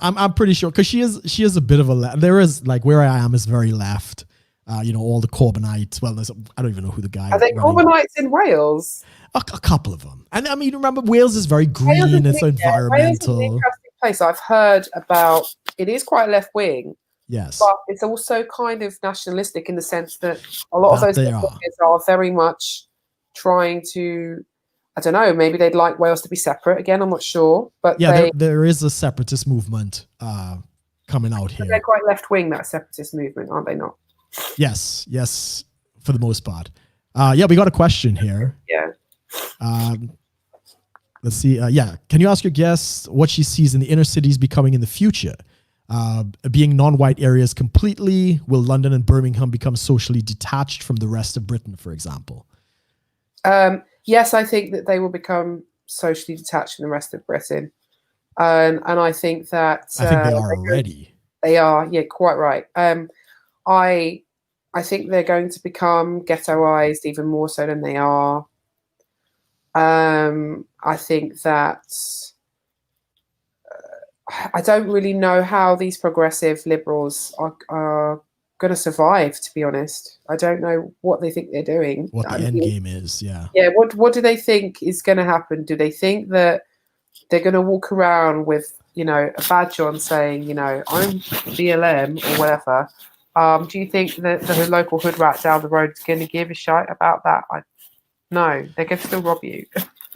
I'm pretty sure, because she is a bit of a there is, like, where I am is very left. All the Corbynites. Well, I don't even know who the guy. Are they Corbynites in Wales? A couple of them. And I mean, remember, Wales is very green. It's environmental. Wales is an interesting place. I've heard about. It is quite left wing. Yes, but it's also kind of nationalistic in the sense that a lot of those are very much trying to. I don't know. Maybe they'd like Wales to be separate again. I'm not sure, but yeah, there is a separatist movement coming out here. They're quite left wing, that separatist movement, aren't they? Not. Yes, for the most part. Yeah, we got a question here. Yeah. Let's see. Can you ask your guest what she sees in the inner cities becoming in the future? Being non-white areas completely, will London and Birmingham become socially detached from the rest of Britain, for example? Yes, I think that they will become socially detached from the rest of Britain. And I think that... I think they are already. They are, yeah, quite right. I think they're going to become ghettoized even more so than they are. I think that I don't really know how these progressive liberals are going to survive, to be honest. I don't know what they think they're doing. What the end game is, yeah. Yeah, what do they think is going to happen? Do they think that they're going to walk around with, a badge on saying, I'm BLM or whatever? Do you think that the local hood rat down the road is going to give a shite about that? No, they're going to still rob you.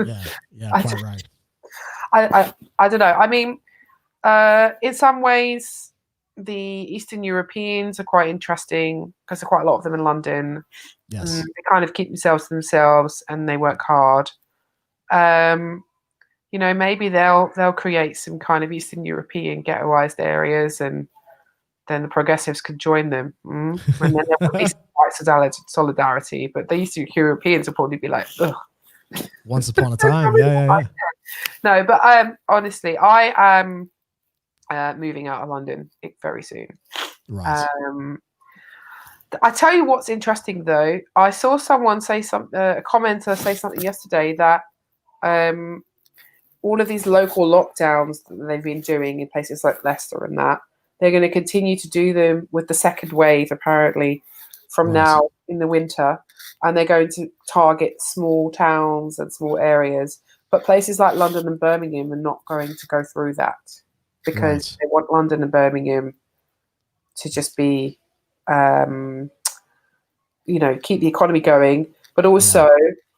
Yeah, quite right. I don't know. I mean, in some ways, the Eastern Europeans are quite interesting because there are quite a lot of them in London. Yes, they kind of keep themselves to themselves and they work hard. Maybe they'll create some kind of Eastern European ghettoized areas, and then the progressives could join them, and then there'll be some white solidarity. But the Eastern Europeans will probably be like, ugh. Once upon a time, yeah. No, but honestly, I am moving out of London very soon. Right. I tell you what's interesting, though. I saw someone say a commenter say something yesterday that all of these local lockdowns that they've been doing in places like Leicester and that, they're going to continue to do them with the second wave, apparently, from now in the winter. And they're going to target small towns and small areas. But places like London and Birmingham are not going to go through that because they want London and Birmingham to just be, keep the economy going. But also,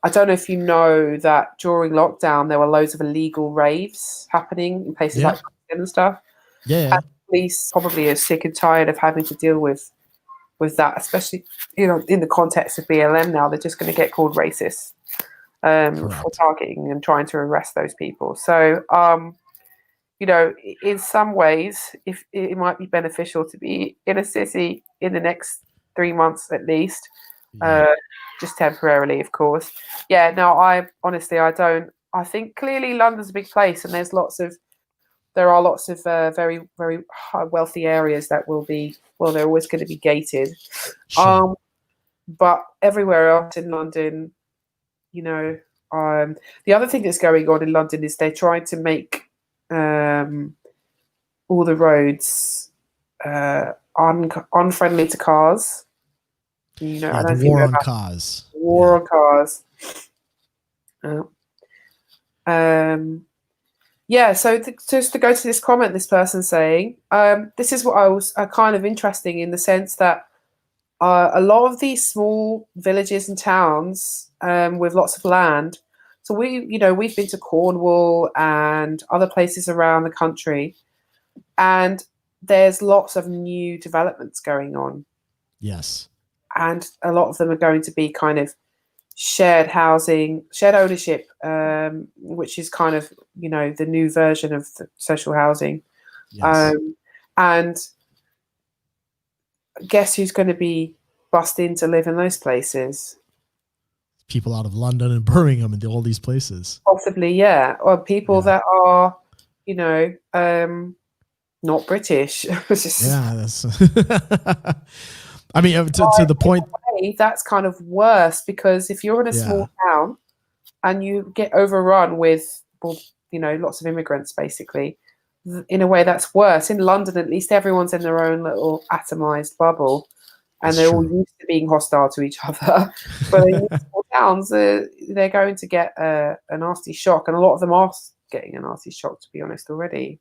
I don't know if you know that during lockdown there were loads of illegal raves happening in places like Brooklyn and stuff. Yeah. And police probably are sick and tired of having to deal with that, especially in the context of BLM now. They're just going to get called racist for targeting and trying to arrest those people. So in some ways, if it might be beneficial to be in a city in the next 3 months at least, just temporarily, of course. Yeah, no, I honestly, I don't. I think clearly London's a big place, and there are lots of very, very wealthy areas that will be, well, they're always going to be gated. Sure. But everywhere else in London, the other thing that's going on in London is they're trying to make all the roads unfriendly to cars. I don't the war on cars. War on cars. So just to go to this comment, this person saying, this is what I was kind of interesting in the sense that a lot of these small villages and towns with lots of land. So we've been to Cornwall and other places around the country, and there's lots of new developments going on. Yes. And a lot of them are going to be kind of shared housing, shared ownership, which is kind of, the new version of the social housing. Yes. And guess who's going to be bussed in to live in those places? People out of London and Birmingham and all these places. Possibly, yeah. Or people that are, not British. That's I mean, to the point. That's kind of worse, because if you're in a small town and you get overrun with, lots of immigrants, basically, in a way that's worse. In London, at least, everyone's in their own little atomized bubble, and they're all used to being hostile to each other. But in small towns, they're going to get a nasty shock, and a lot of them are getting a nasty shock, to be honest, already.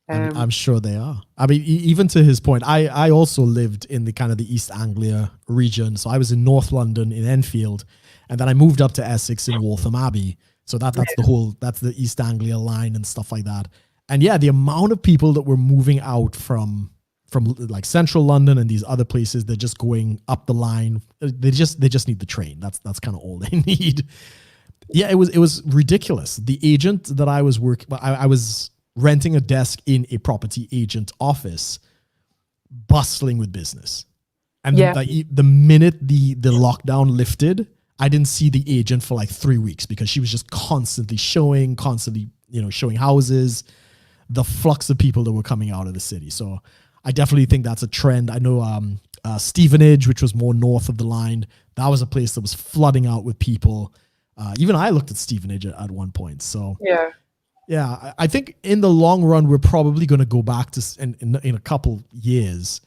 I'm sure they are. I mean, even to his point, I also lived in the kind of the East Anglia region. So I was in North London in Enfield, and then I moved up to Essex in Waltham Abbey. So that's the East Anglia line and stuff like that. And yeah, the amount of people that were moving out from like central London and these other places, they're just going up the line. They just need the train. That's kind of all they need. Yeah, it was ridiculous. The agent that I was I was renting a desk in a property agent office, bustling with business. And the minute the lockdown lifted, I didn't see the agent for like 3 weeks, because she was just constantly showing houses, the flux of people that were coming out of the city. So I definitely think that's a trend. I know Stevenage, which was more north of the line, that was a place that was flooding out with people. Even I looked at Stevenage at one point. So yeah, I think in the long run, we're probably going to go back to, in a couple years,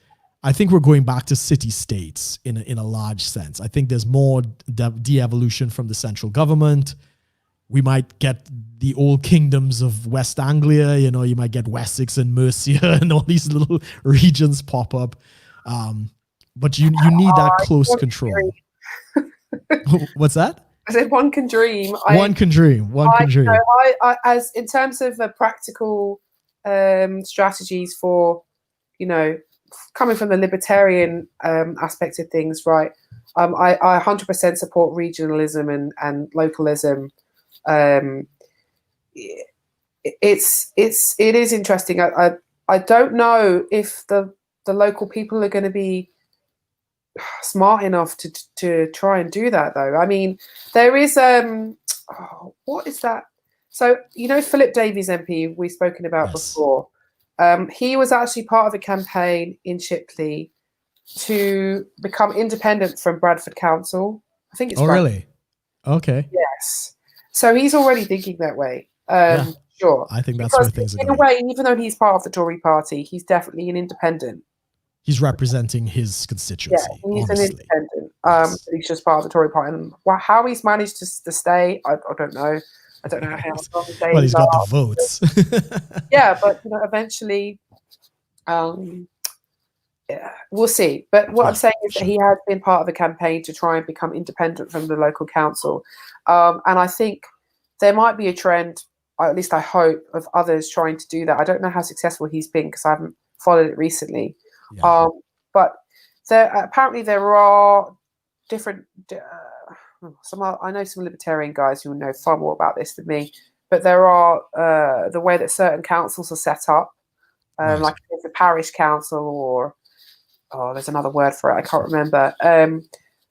I think we're going back to city-states in a large sense. I think there's more de-evolution from the central government. We might get the old kingdoms of West Anglia, you might get Wessex and Mercia and all these little regions pop up. But you need that close control. What's that? I said one can dream. One can dream. I as in terms of practical strategies for, coming from the libertarian aspect of things, right? I 100% support regionalism and localism. It is interesting. I don't know if the local people are going to be smart enough to try and do that, though. I mean, there is what is that? So Philip Davies MP we've spoken about before. He was actually part of a campaign in Shipley to become independent from Bradford Council. I think it's really? Okay. Yes. So he's already thinking that way. Sure. I think that's where things are going. In a way, even though he's part of the Tory party, he's definitely an independent. He's representing his constituency. Yeah, he's an independent. He's just part of the Tory party. And how he's managed to stay, I don't know. I don't know how. Well, he's got the votes. Yeah, but eventually, we'll see. But what I'm saying is that sure. he has been part of a campaign to try and become independent from the local council. And I think there might be a trend, or at least I hope, of others trying to do that. I don't know how successful he's been because I haven't followed it recently. Yeah. But apparently there are different, I know some libertarian guys who know far more about this than me, but there are the way that certain councils are set up, Right. like the parish council, or there's another word for it, I can't remember,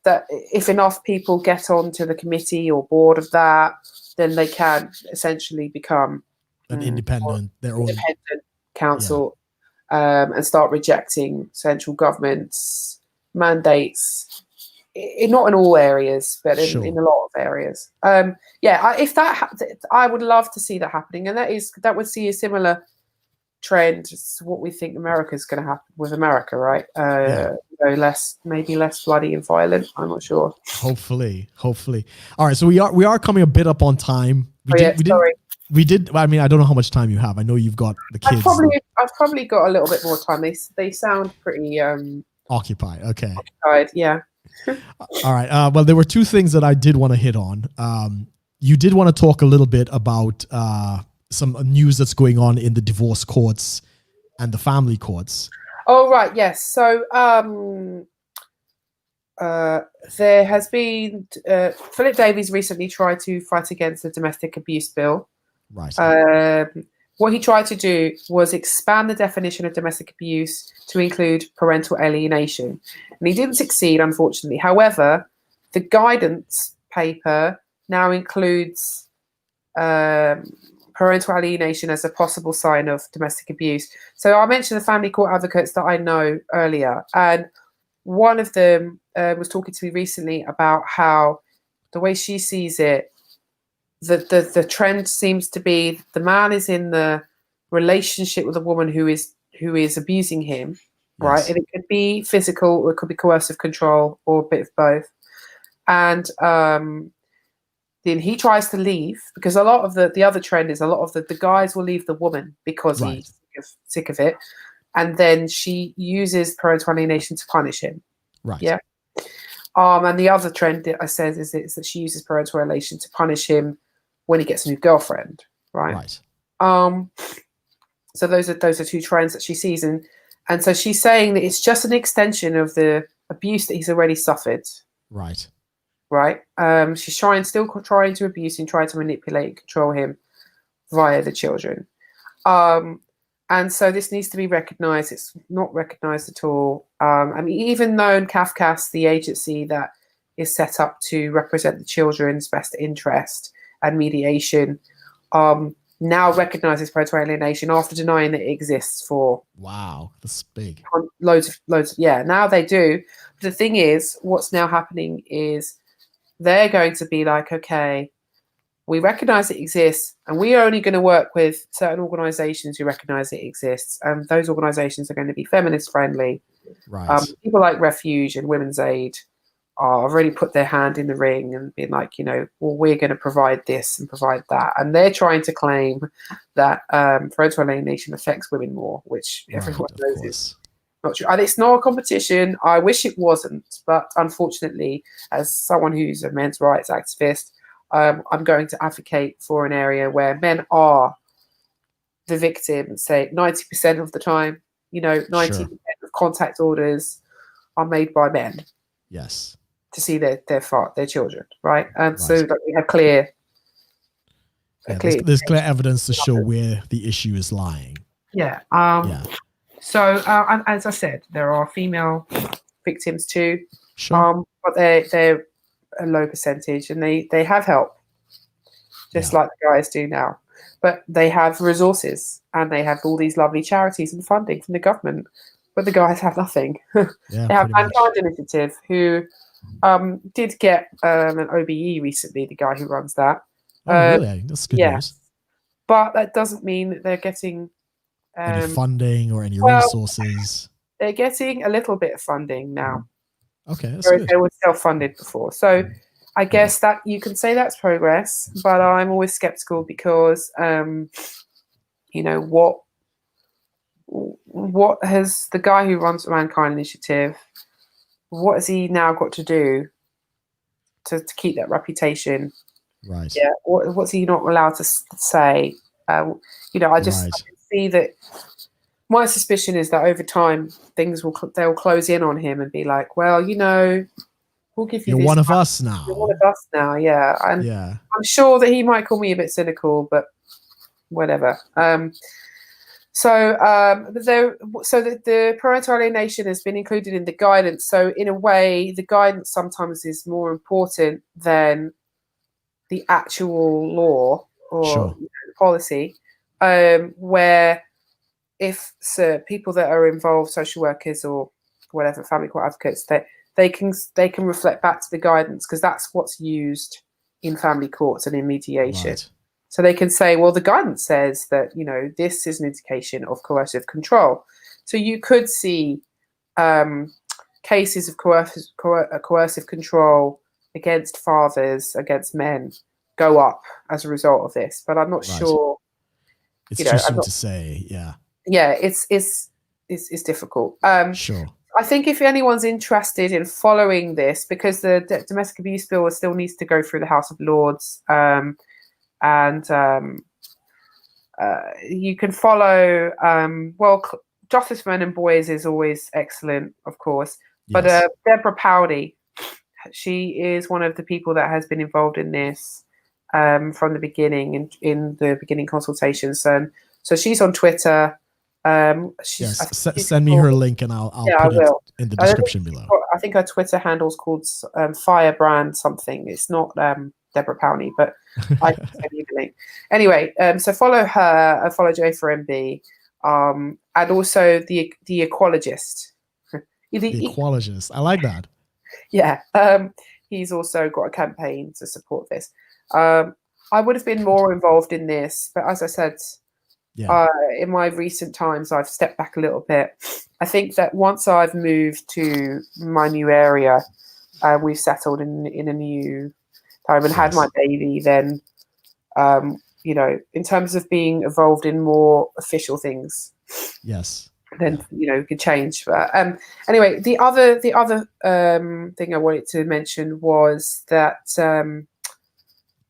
that if enough people get onto the committee or board of that, then they can essentially become an independent council, and start rejecting central government's mandates. Not in all areas, but in a lot of areas. If I would love to see that happening, and that would see a similar trend to what we think America's going to happen with America, right? Maybe less bloody and violent. I'm not sure. Hopefully. All right, so we are coming a bit up on time. We did. I mean, I don't know how much time you have. I know you've got the kids. I've probably got a little bit more time. They sound pretty occupied. Okay. Occupied, yeah. All right. Well, there were two things that I did want to hit on. You did want to talk a little bit about some news that's going on in the divorce courts and the family courts. Oh, right. Yes. So there has been Philip Davies recently tried to fight against the domestic abuse bill. Right. What he tried to do was expand the definition of domestic abuse to include parental alienation. And he didn't succeed, unfortunately. However, the guidance paper now includes parental alienation as a possible sign of domestic abuse. So I mentioned the family court advocates that I know earlier. And one of them was talking to me recently about how the way she sees it, the trend seems to be the man is in the relationship with a woman who is abusing him, right? Yes. And it could be physical, or it could be coercive control, or a bit of both. And then he tries to leave, because a lot of the other trend is a lot of the guys will leave the woman because he's sick of it, and then she uses parental alienation to punish him. Right. Yeah. And the other trend that I said is that she uses parental alienation to punish him when he gets a new girlfriend. Right. So those are two trends that she sees, and so she's saying that it's just an extension of the abuse that he's already suffered. Right. She's still trying to abuse and try to manipulate and control him via the children. And so this needs to be recognized. It's not recognized at all. I mean, even though in CAFCAS, the agency that is set up to represent the children's best interest and mediation, now recognizes parental alienation after denying that it exists for that's big. loads. Yeah, now they do. But the thing is, what's now happening is they're going to be like, okay, we recognize it exists, and we are only going to work with certain organizations who recognize it exists, and those organizations are going to be feminist friendly. Right. People like Refuge and Women's Aid have already put their hand in the ring and been like, well, we're going to provide this and provide that, and they're trying to claim that parental alienation affects women more, which everyone knows is not true. And it's not a competition. I wish it wasn't, but unfortunately, as someone who's a men's rights activist, I'm going to advocate for an area where men are the victim, say 90% of the time. 90% of contact orders are made by men. Yes. To see their children, right? So that we have clear. There's clear evidence to show where the issue is lying. Yeah. So as I said, there are female victims too. Sure. But they're a low percentage, and they have help, just like the guys do now. But they have resources, and they have all these lovely charities and funding from the government, but the guys have nothing. They have Mankind Initiative, who did get an OBE recently, the guy who runs that. Really? That's good news. But that doesn't mean that they're getting any funding or any resources. They're getting a little bit of funding now. Okay, that's good. They were self-funded before. So I guess that you can say that's progress, but I'm always skeptical because, what has the guy who runs the Mankind Initiative, what has he now got to do to keep that reputation? Right. Yeah. What's he not allowed to say? I can see that. My suspicion is that over time things they'll close in on him and be like, well, we'll give you You're this. one of us now. You're one of us now, yeah. And yeah. I'm sure that he might call me a bit cynical, but whatever. So the parental alienation has been included in the guidance. So in a way, the guidance sometimes is more important than the actual law or policy, where if people that are involved, social workers or whatever, family court advocates, they can reflect back to the guidance, because that's what's used in family courts and in mediation. Right. So they can say, well, the guidance says that, this is an indication of coercive control. So you could see cases of coercive control against fathers, against men, go up as a result of this. But I'm not sure. It's too soon to say. Yeah. Yeah, it's difficult. Sure. I think if anyone's interested in following this, because the domestic abuse bill still needs to go through the House of Lords, and you can follow. Justice for Men and Boys is always excellent, of course. Yes. But Deborah Powdy, she is one of the people that has been involved in this from the beginning, in the beginning consultations. So she's on Twitter. Send me her link and I'll put it in the description below. I think her Twitter handle's called Firebrand something. It's not Deborah Powdy, but I can send you the link. Anyway, so follow her, follow J4MB, and also the ecologist. The ecologist, I like that. Yeah, he's also got a campaign to support this. I would have been more involved in this, but as I said, in my recent times, I've stepped back a little bit. I think that once I've moved to my new area, we've settled in a new time and had my baby, then, in terms of being involved in more official things, then you can change. But anyway, the other thing I wanted to mention was that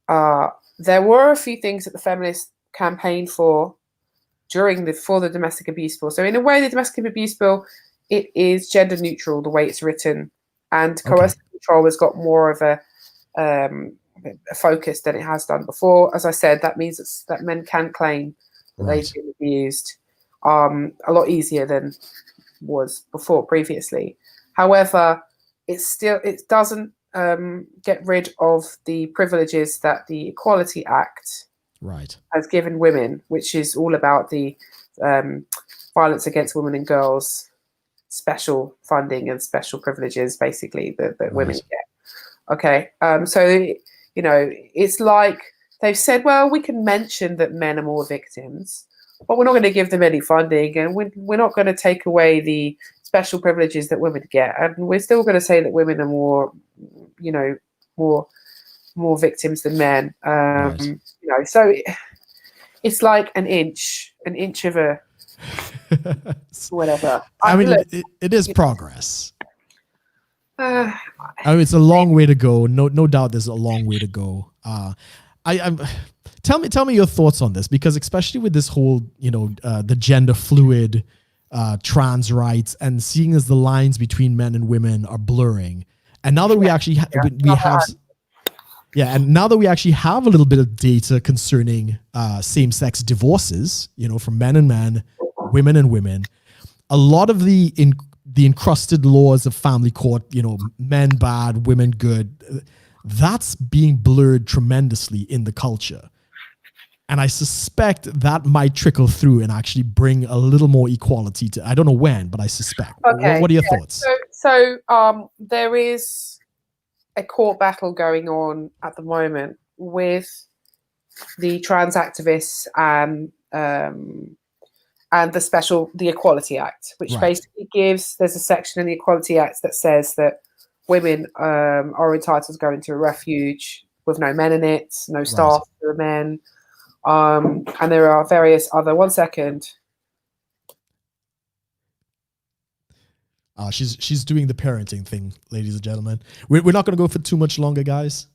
there were a few things that the feminists campaigned for for the domestic abuse bill. So in a way, the domestic abuse bill, it is gender neutral the way it's written, and coercive control has got more of a focus than it has done before. As I said, that means that men can claim that they've been abused a lot easier than was before previously. However, it doesn't get rid of the privileges that the Equality Act has given women, which is all about the violence against women and girls, special funding and special privileges, basically, that women get. Okay, so it's like they've said, well, we can mention that men are more victims, but we're not going to give them any funding, and we're not going to take away the special privileges that women get, and we're still going to say that women are more victims than men. So it's like an inch of a whatever. I mean, it is progress. I mean, it's a long way to go. No doubt, there's a long way to go. Tell me your thoughts on this, because especially with this whole, the gender fluid, trans rights, and seeing as the lines between men and women are blurring, and now that we actually now that we actually have a little bit of data concerning same-sex divorces, from men and men, women and women, a lot of the encrusted laws of family court, men bad, women good, that's being blurred tremendously in the culture. And I suspect that might trickle through and actually bring a little more equality to, I don't know when, but I suspect. Okay, what are your thoughts? So there is a court battle going on at the moment with the trans activists and the Equality Act, which basically there's a section in the Equality Act that says that women are entitled to go into a refuge with no men in it, no staff for the men. And there are various other, one second. She's doing the parenting thing, ladies and gentlemen. We're not going to go for too much longer, guys.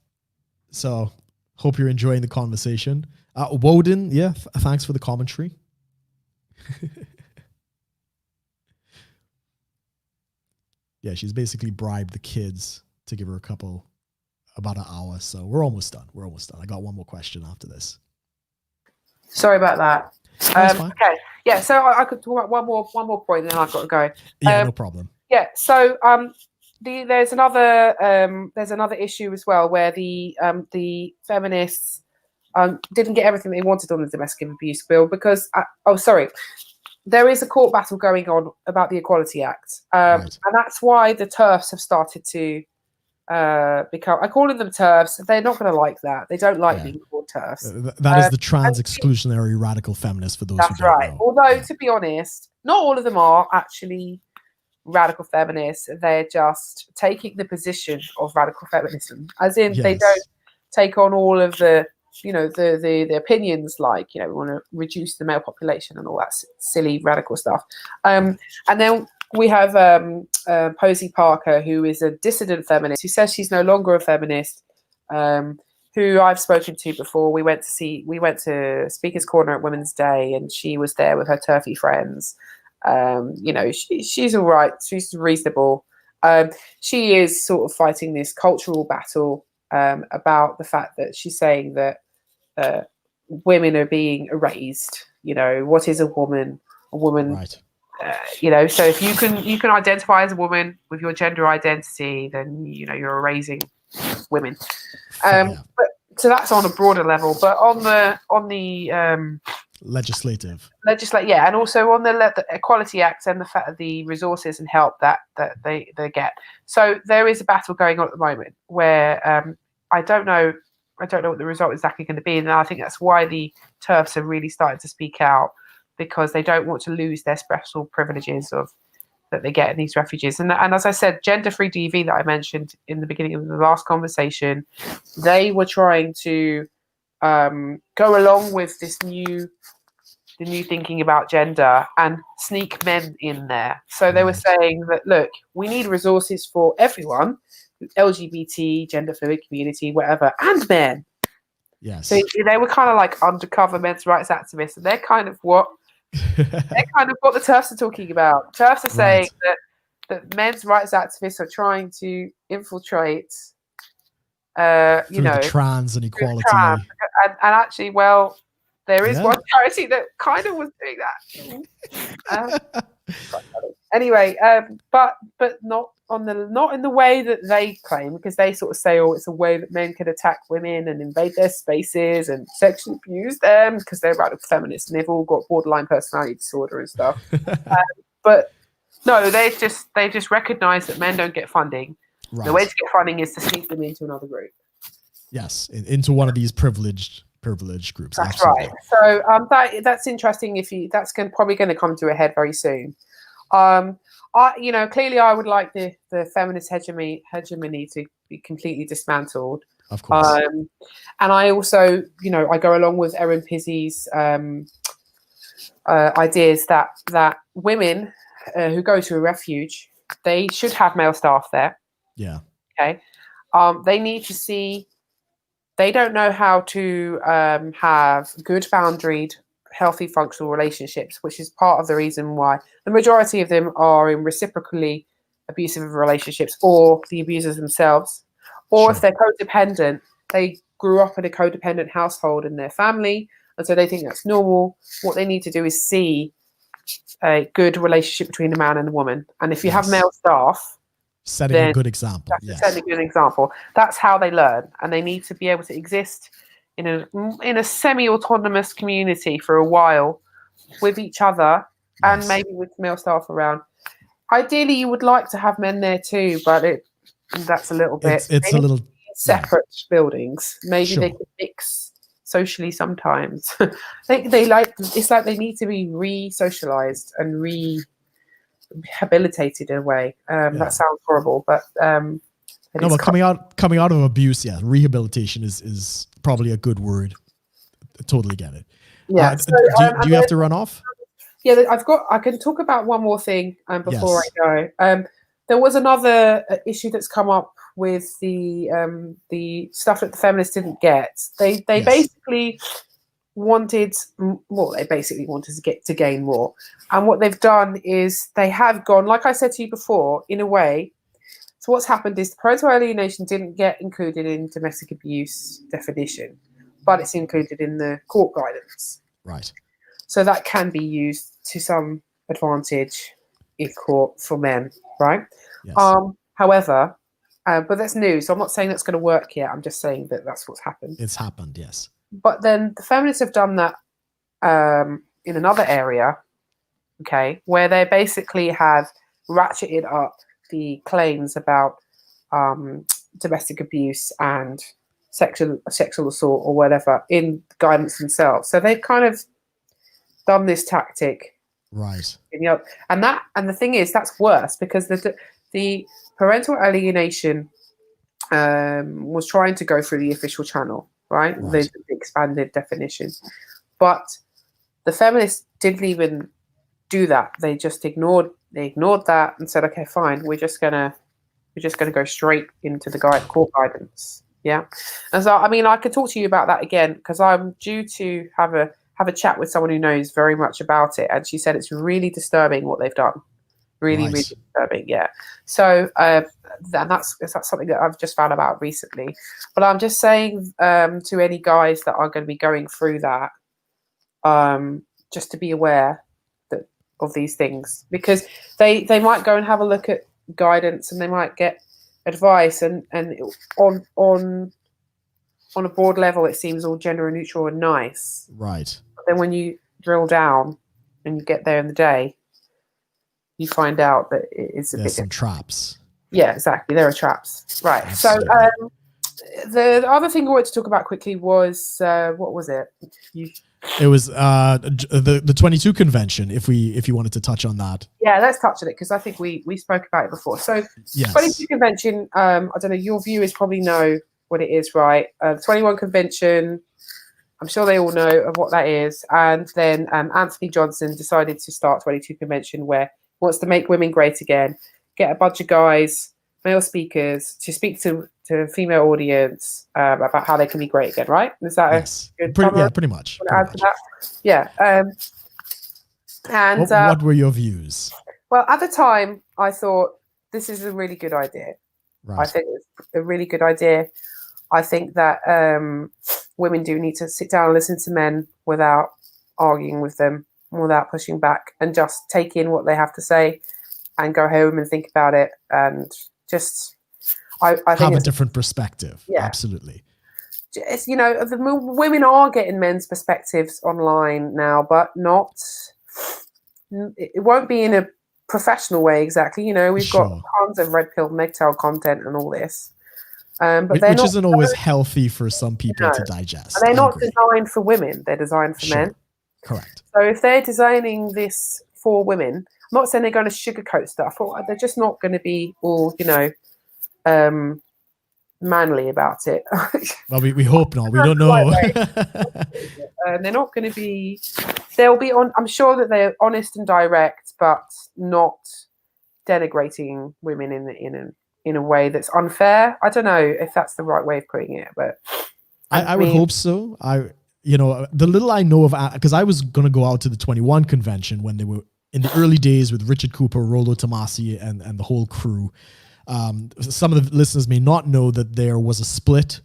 So hope you're enjoying the conversation. Woden, yeah, thanks for the commentary. Yeah, she's basically bribed the kids to give her about an hour. So we're almost done. I got one more question after this. Sorry about that. That's fine. Okay. Yeah. So I could talk about one more point, and then I've got to go. Yeah, no problem. Yeah. So there's another issue as well where the feminists didn't get everything they wanted on the domestic abuse bill because there is a court battle going on about the Equality Act, Right. and that's why the TERFs have started to become. I call them TERFs. They're not going to like that. They don't like being called TERFs. That is the trans exclusionary radical feminist for those who don't right. know. Although, to be honest, not all of them are actually radical feminists. They're just taking the position of radical feminism, as in they don't take on all of the the opinions like we want to reduce the male population and all that silly radical stuff. And then we have Posey Parker, who is a dissident feminist who says she's no longer a feminist, who I've spoken to before. We went to Speaker's Corner at Women's Day, and she was there with her turfy friends. She's all right. She's reasonable. She is sort of fighting this cultural battle about the fact that she's saying that women are being erased. What is a woman? A woman, right. So if you can identify as a woman with your gender identity, then you're erasing women. But so that's on a broader level. But on the legislative, and also on the Equality Act and the fact of the resources and help that they get. So there is a battle going on at the moment where I don't know what the result is exactly going to be, and I think that's why the TERFs are really starting to speak out, because they don't want to lose their special privileges that they get in these refuges. And as I said, Gender-Free DV that I mentioned in the beginning of the last conversation, they were trying to go along with the new thinking about gender and sneak men in there. So they were saying that, look, we need resources for everyone, LGBT, gender fluid community, whatever, and men. Yes. So they were kind of like undercover men's rights activists, and they're kind of what the TERFs are talking about. TERFs are saying that men's rights activists are trying to infiltrate the trans and equality. And actually, well, there is one charity that kind of was doing that. Anyway, but not in the way that they claim, because they sort of say, oh, it's a way that men can attack women and invade their spaces and sexually abuse them because they're radical feminists and they've all got borderline personality disorder and stuff. But no, they just recognise that men don't get funding. Right. The way to get funding is to sneak them into another group. Yes, into one of these privileged groups. That's absolutely. Right. So that's interesting. That's probably going to come to a head very soon. Clearly I would like the feminist hegemony to be completely dismantled. Of course. And I also, I go along with Erin Pizzey's ideas that women who go to a refuge, they should have male staff there. Yeah. Okay. They need to see. They don't know how to have good boundaried, healthy, functional relationships, which is part of the reason why the majority of them are in reciprocally abusive relationships, or the abusers themselves, or if they're codependent, they grew up in a codependent household in their family, and so they think that's normal. What they need to do is see a good relationship between a man and a woman, and if you have male staff, setting a good example. Setting a good example. That's how they learn, and they need to be able to exist in a semi-autonomous community for a while with each other, and maybe with male staff around. Ideally, you would like to have men there too, but that's a little bit. It's a little separate buildings. Maybe they could mix socially sometimes. It's like they need to be re-socialized and rehabilitated in a way. That sounds horrible, but but coming out of abuse, rehabilitation is probably a good word. I totally get it. Yeah. Do you have to run off? Yeah, I can talk about one more thing before I go. there was another issue that's come up with the stuff that the feminists didn't get. They Yes. basically wanted to gain more, and what they've done is they have gone, like I said to you before, in a way. So what's happened is the parental alienation didn't get included in domestic abuse definition, but it's included in the court guidance. Right. So that can be used to some advantage in court for men, right? Yes. However, but that's new. So I'm not saying that's going to work yet. I'm just saying that that's what's happened. It's happened, yes. But then the feminists have done that in another area, okay, where they basically have ratcheted up the claims about domestic abuse and sexual assault or whatever in guidance themselves. So they've kind of done this tactic, right? And the thing is, that's worse because the parental alienation was trying to go through the official channel, right? The expanded definition, but the feminists didn't even do that. They just ignored that and said, okay, fine, we're just gonna go straight into the court guidance. Yeah. And so, I mean, I could talk to you about that again because I'm due to have a chat with someone who knows very much about it, and she said it's really disturbing what they've done. Really disturbing. Yeah. So that's something that I've just found out recently. But I'm just saying to any guys that are going to be going through that, just to be aware of these things, because they might go and have a look at guidance and they might get advice, and on a broad level it seems all gender neutral and nice, right? But then when you drill down and you get there in the day, you find out that it's there's some traps. Yeah, exactly, there are traps, right? Absolutely. So the other thing I wanted to talk about quickly was what was it? It was the 22 convention. If you wanted to touch on that, yeah, let's touch on it because I think we spoke about it before. So, yes. 22 convention. I don't know. Your viewers probably know what it is, right? The 21 convention. I'm sure they all know of what that is. And then Anthony Johnson decided to start 22 convention, where he wants to make women great again. Get a bunch of guys, male speakers, to speak to a female audience about how they can be great again, right? Is that yes. Pretty much. Yeah. And what were your views? Well, at the time, I thought this is a really good idea. Right. I think it's a really good idea. I think that women do need to sit down and listen to men without arguing with them, without pushing back, and just take in what they have to say and go home and think about it and just I think have a different perspective. Yeah, absolutely. It's, the women are getting men's perspectives online now, but it won't be in a professional way exactly. We've got tons of red pill MGTOW content and all this. But which isn't always healthy for some people to digest. And they're not designed for women. They're designed for men. Correct. So if they're designing this for women, I'm not saying they're going to sugarcoat stuff, or they're just not going to be all, manly about it. Well, we hope not. We don't know. They're not going to be. They'll be on. I'm sure that they're honest and direct, but not denigrating women in a way that's unfair. I don't know if that's the right way of putting it, but I would hope so. The little I know of, because I was going to go out to the 21 convention when they were in the early days with Richard Cooper, Rollo Tomasi, and the whole crew. Some of the listeners may not know that there was a split.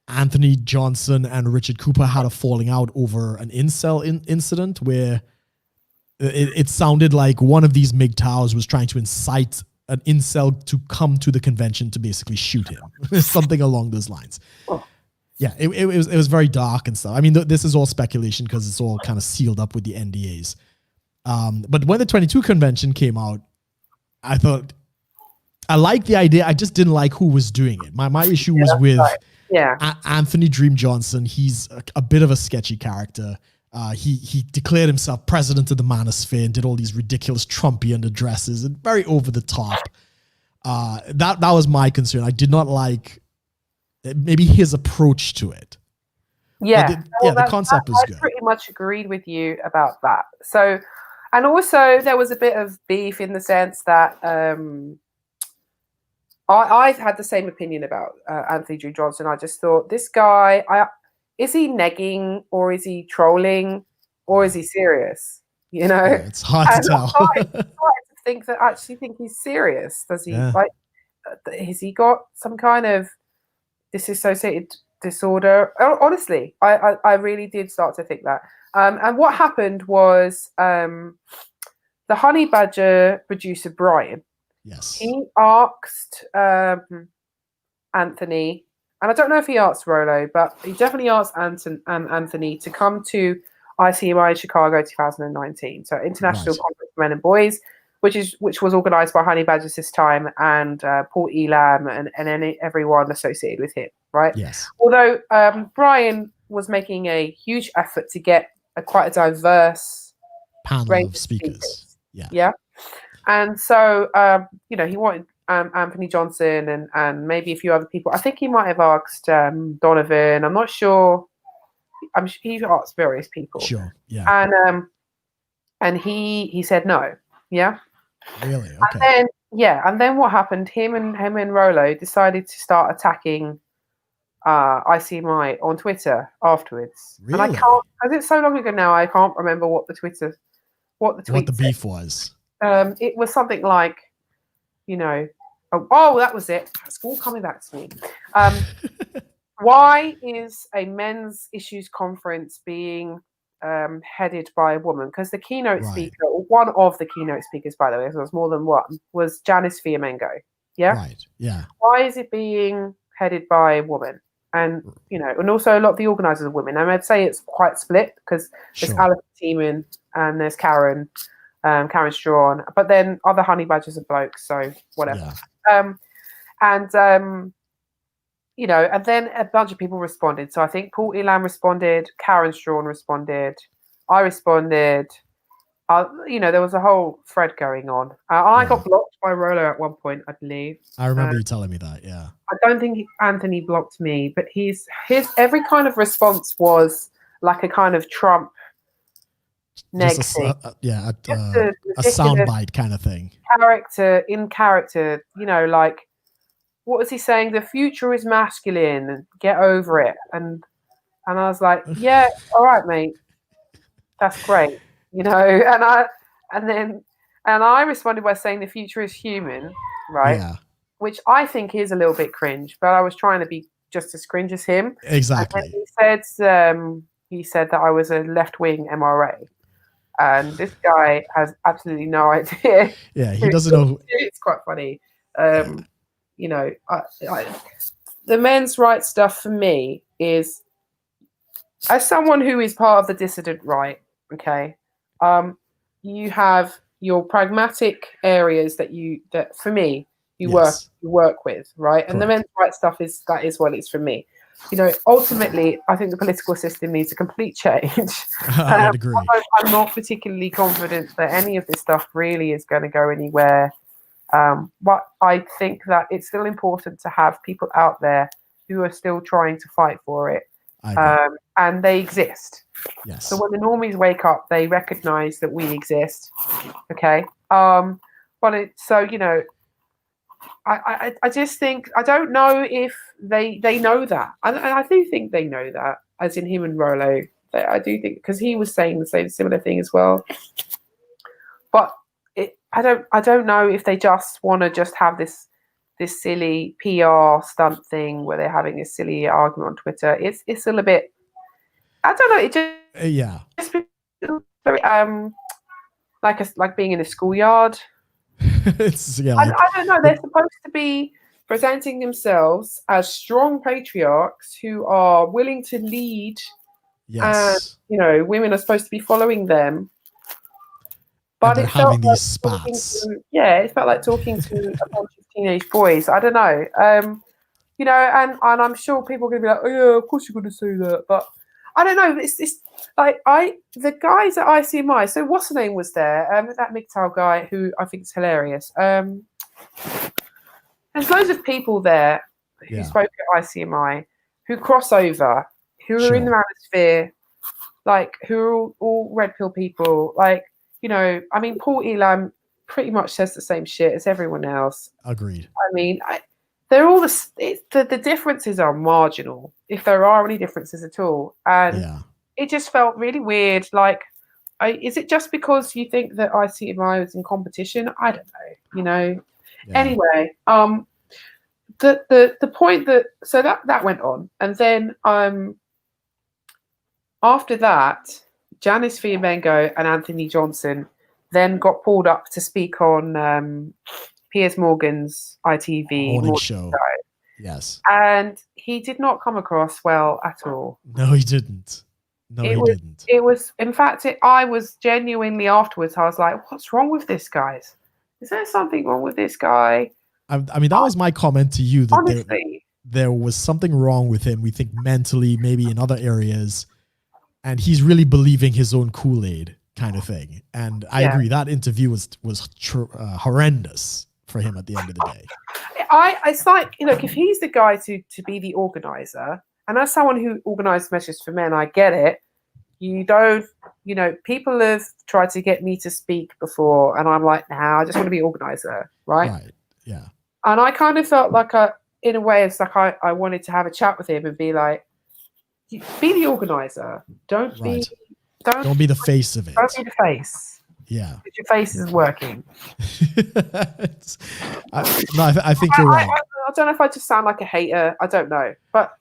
Anthony Johnson and Richard Cooper had a falling out over an incel incident where it sounded like one of these MGTOWs was trying to incite an incel to come to the convention to basically shoot him. Something along those lines. Oh. Yeah, it was very dark and stuff. I mean, this is all speculation because it's all kind of sealed up with the NDAs. But when the 22 convention came out, I thought, I liked the idea. I just didn't like who was doing it. My issue was with Anthony Dream Johnson. He's a bit of a sketchy character. He declared himself president of the manosphere and did all these ridiculous Trumpian addresses and very over the top. That was my concern. I did not like maybe his approach to it. Yeah, the concept was good. I pretty much agreed with you about that. So And also there was a bit of beef in the sense that I had the same opinion about Anthony Drew Johnson. I just thought, this guy, is he negging, or is he trolling, or is he serious? You know, yeah, it's hard to tell. I actually think he's serious. Does he has he got some kind of disassociated disorder? Honestly, I really did start to think that. And what happened was the Honey Badger producer Brian. Yes. He asked Anthony, and I don't know if he asked Rolo, but he definitely asked Anthony to come to ICMI in Chicago 2019, so International Conference for Men and Boys, which was organised by Honey Badgers this time, and Paul Elam and everyone associated with him, right? Yes. Although Brian was making a huge effort to get quite a diverse panel of speakers. Yeah. And so, he wanted Anthony Johnson and maybe a few other people. I think he might have asked Donovan. I'm not sure. He asked various people. Sure. Yeah. And he said no. Yeah. Really? Okay. And then what happened? Him and Rolo decided to start attacking ICMI on Twitter afterwards. Really? And I can't, because it's so long ago now, I can't remember what the beef was. It was something like, oh, that was it. It's all coming back to me. Why is a men's issues conference being headed by a woman? Because the keynote speaker, or one of the keynote speakers, by the way, there was more than one, was Janice Fiamengo. Yeah. Right. Yeah. Why is it being headed by a woman? And and also a lot of the organisers are women. And I'd say it's quite split, because there's Alison Tiemann and there's Karen Strawn, but then other Honey Badgers are blokes, so whatever. Yeah. And then a bunch of people responded. So I think Paul Elam responded, Karen Strawn responded, I responded. There was a whole thread going on. I got blocked by Rolo at one point, I believe. I remember you telling me that. Yeah. I don't think Anthony blocked me, but his every kind of response was like a kind of Trump neg thing. A soundbite kind of thing. Character, like, what was he saying? The future is masculine. Get over it. And I was like, yeah, all right, mate. That's great. And I responded by saying the future is human, right? Yeah. Which I think is a little bit cringe, but I was trying to be just as cringe as him. Exactly. And he said that I was a left-wing MRA. And this guy has absolutely no idea. Yeah, he doesn't know. It's quite funny. The men's rights stuff for me is, as someone who is part of the dissident right, okay, you have your pragmatic areas that for me you work with, right? And the men's rights stuff is what it's for me. Ultimately, I think the political system needs a complete change. I would agree. I'm not particularly confident that any of this stuff really is going to go anywhere. But I think that it's still important to have people out there who are still trying to fight for it. And they exist. Yes. So when the normies wake up, they recognize that we exist. Okay. I just think, I don't know if they know that. I do think they know that, as in him and Rolo. I do think, because he was saying the same similar thing as well. But I don't know if they just want to just have this silly PR stunt thing where they're having a silly argument on Twitter. It's a little bit, I don't know. It just very like being in a schoolyard. I don't know. They're supposed to be presenting themselves as strong patriarchs who are willing to lead. Yes. And women are supposed to be following them. But they're having these spats. It felt like talking to a bunch of teenage boys. I don't know. And I'm sure people are going to be like, oh yeah, of course you're going to say that. But I don't know. It's like the guys at ICMI. So what's the name was there? That MGTOW guy who I think is hilarious. There's loads of people there who spoke at ICMI who cross over, who are in the manosphere, like who are all red pill people, like. you know, I mean, Paul Elam pretty much says the same shit as everyone else. Agreed. I mean, they're all the differences are marginal, if there are any differences at all. And it just felt really weird. Like, is it just because you think that ICMI was in competition? I don't know, you know. Yeah. Anyway, the point that went on, and then after that, Janice Fiamengo and Anthony Johnson then got pulled up to speak on Piers Morgan's ITV morning show. Yes. And he did not come across well at all. No, he didn't. No, he didn't. It was, in fact, I was genuinely afterwards, I was like, what's wrong with this, guys? Is there something wrong with this guy? I mean, that was my comment to you, that there was something wrong with him. We think mentally, maybe in other areas, and he's really believing his own Kool-Aid kind of thing. And I agree, that interview was horrendous for him at the end of the day. It's like, you know, if he's the guy to be the organizer, and as someone who organized Measures for Men, I get it. You don't, you know, people have tried to get me to speak before, and I'm like, nah, I just want to be organizer, right? Right, yeah. And I kind of felt like, in a way, it's like I wanted to have a chat with him and be like, be the organizer. Don't be the face of it. Don't be the face. Yeah. Because your face isn't working. I think you're right. I don't know if I just sound like a hater. I don't know. But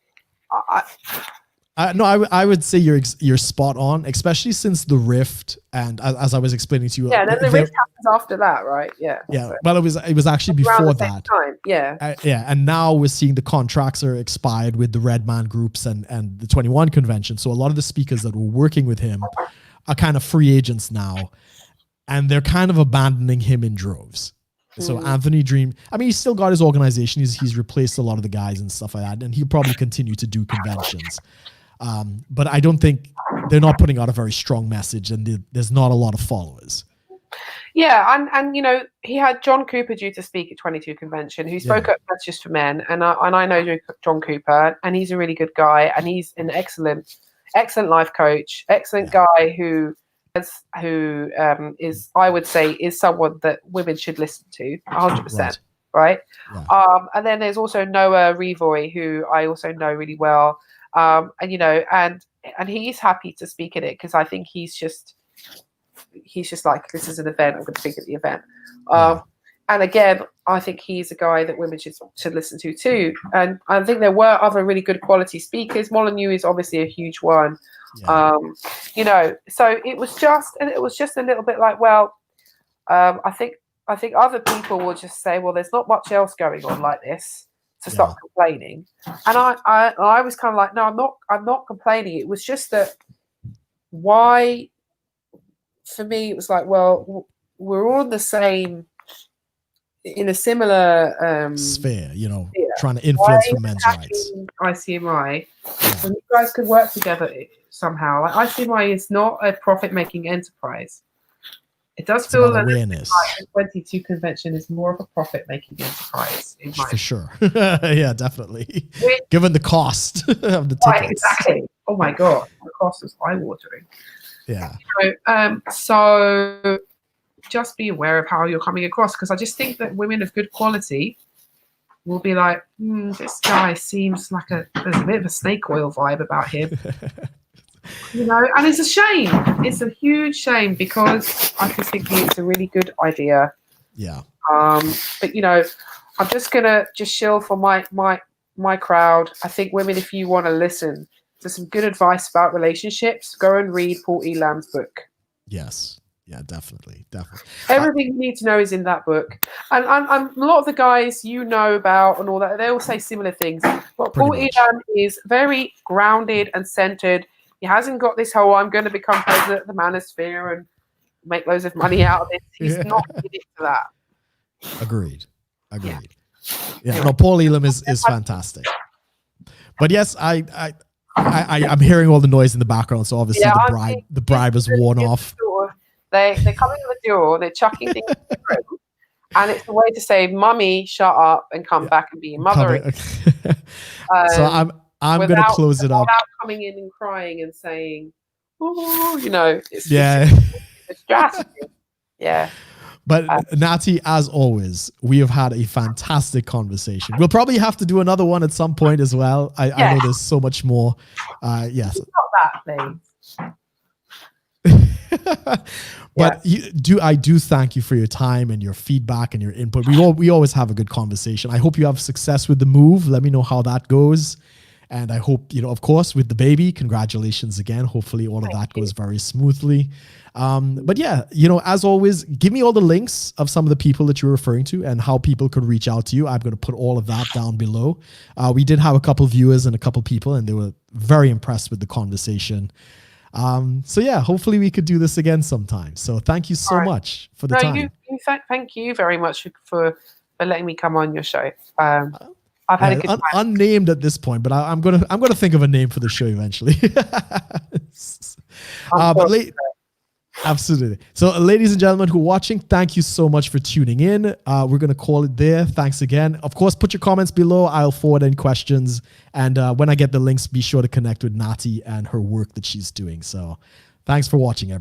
I would say you're spot on, especially since the rift, and as I was explaining to you. Yeah, then the rift happens after that, right? Yeah. Yeah. So. Well, it was actually before that. Time. Yeah. Yeah, and now we're seeing the contracts are expired with the Red Man groups and the 21 convention. So a lot of the speakers that were working with him are kind of free agents now, and they're kind of abandoning him in droves. So Anthony Dream, I mean, he's still got his organization. He's replaced a lot of the guys and stuff like that, and he'll probably continue to do conventions. But I don't think they're not putting out a very strong message, and there's not a lot of followers. Yeah, and you know, he had John Cooper due to speak at 22 convention, who spoke at Measures for Men, and I know John Cooper, and he's a really good guy, and he's an excellent life coach, excellent guy who is, I would say, is someone that women should listen to 100%. Right? Yeah. And then there's also Noah Revoy, who I also know really well. And you know, and he's happy to speak at it because I think he's just like, this is an event, I'm going to speak at the event. And again, I think he's a guy that women should listen to too. And I think there were other really good quality speakers. Molyneux is obviously a huge one. Yeah. You know, so it was just a little bit like, well, I think other people will just say, well, there's not much else going on like this to stop complaining. And I was kind of like, no, I'm not complaining. It was just that, why, for me, it was like, well, we're all in a similar sphere, you know, trying to influence for men's rights. ICMI, when you guys could work together somehow. Like, ICMI is not a profit-making enterprise. It does feel that the 22 convention is more of a profit-making enterprise. For sure. Yeah, definitely. Given the cost of the tickets. Right, exactly. Oh my God, the cost is eye-watering. Yeah. So just be aware of how you're coming across, because I just think that women of good quality will be like, this guy seems like there's a bit of a snake oil vibe about him. You know, and it's a shame. It's a huge shame, because I just think it's a really good idea. Yeah. But you know, I'm just gonna shill for my crowd. I think women, if you want to listen to some good advice about relationships, go and read Paul Elam's book. Yes. Yeah, definitely. Everything you need to know is in that book. And a lot of the guys you know about and all that, they all say similar things. But Paul Elam is very grounded and centered. He hasn't got this whole, I'm going to become president of the manosphere and make loads of money out of this. He's not in it for that. Agreed. Yeah, no, Paul Elam is fantastic. But yes, I'm hearing all the noise in the background, so obviously the bribe is worn off. They come in the door, they're chucking things in the room, and it's a way to say, "Mummy, shut up and come back and be a mother." So I'm going to close it up. Without coming in and crying and saying, "Oh, you know." It's the strategy. Yeah. But Natty, as always, we have had a fantastic conversation. We'll probably have to do another one at some point as well. I know there's so much more. Yes. Not that, please. But I do thank you for your time and your feedback and your input. We always have a good conversation. I hope you have success with the move. Let me know how that goes. And I hope, of course, with the baby, congratulations again. Hopefully all of that goes very smoothly. But yeah, as always, give me all the links of some of the people that you're referring to and how people could reach out to you. I'm going to put all of that down below. We did have a couple viewers and a couple people, and they were very impressed with the conversation. So yeah, hopefully we could do this again sometime. So thank you so much for the time. Thank you very much for letting me come on your show. I've had a good time. Unnamed at this point, but I'm gonna think of a name for the show eventually. Absolutely. So, ladies and gentlemen who are watching, thank you so much for tuning in. We're gonna call it there. Thanks again. Of course, put your comments below. I'll forward any questions, and when I get the links, be sure to connect with Natty and her work that she's doing. So, thanks for watching, everyone.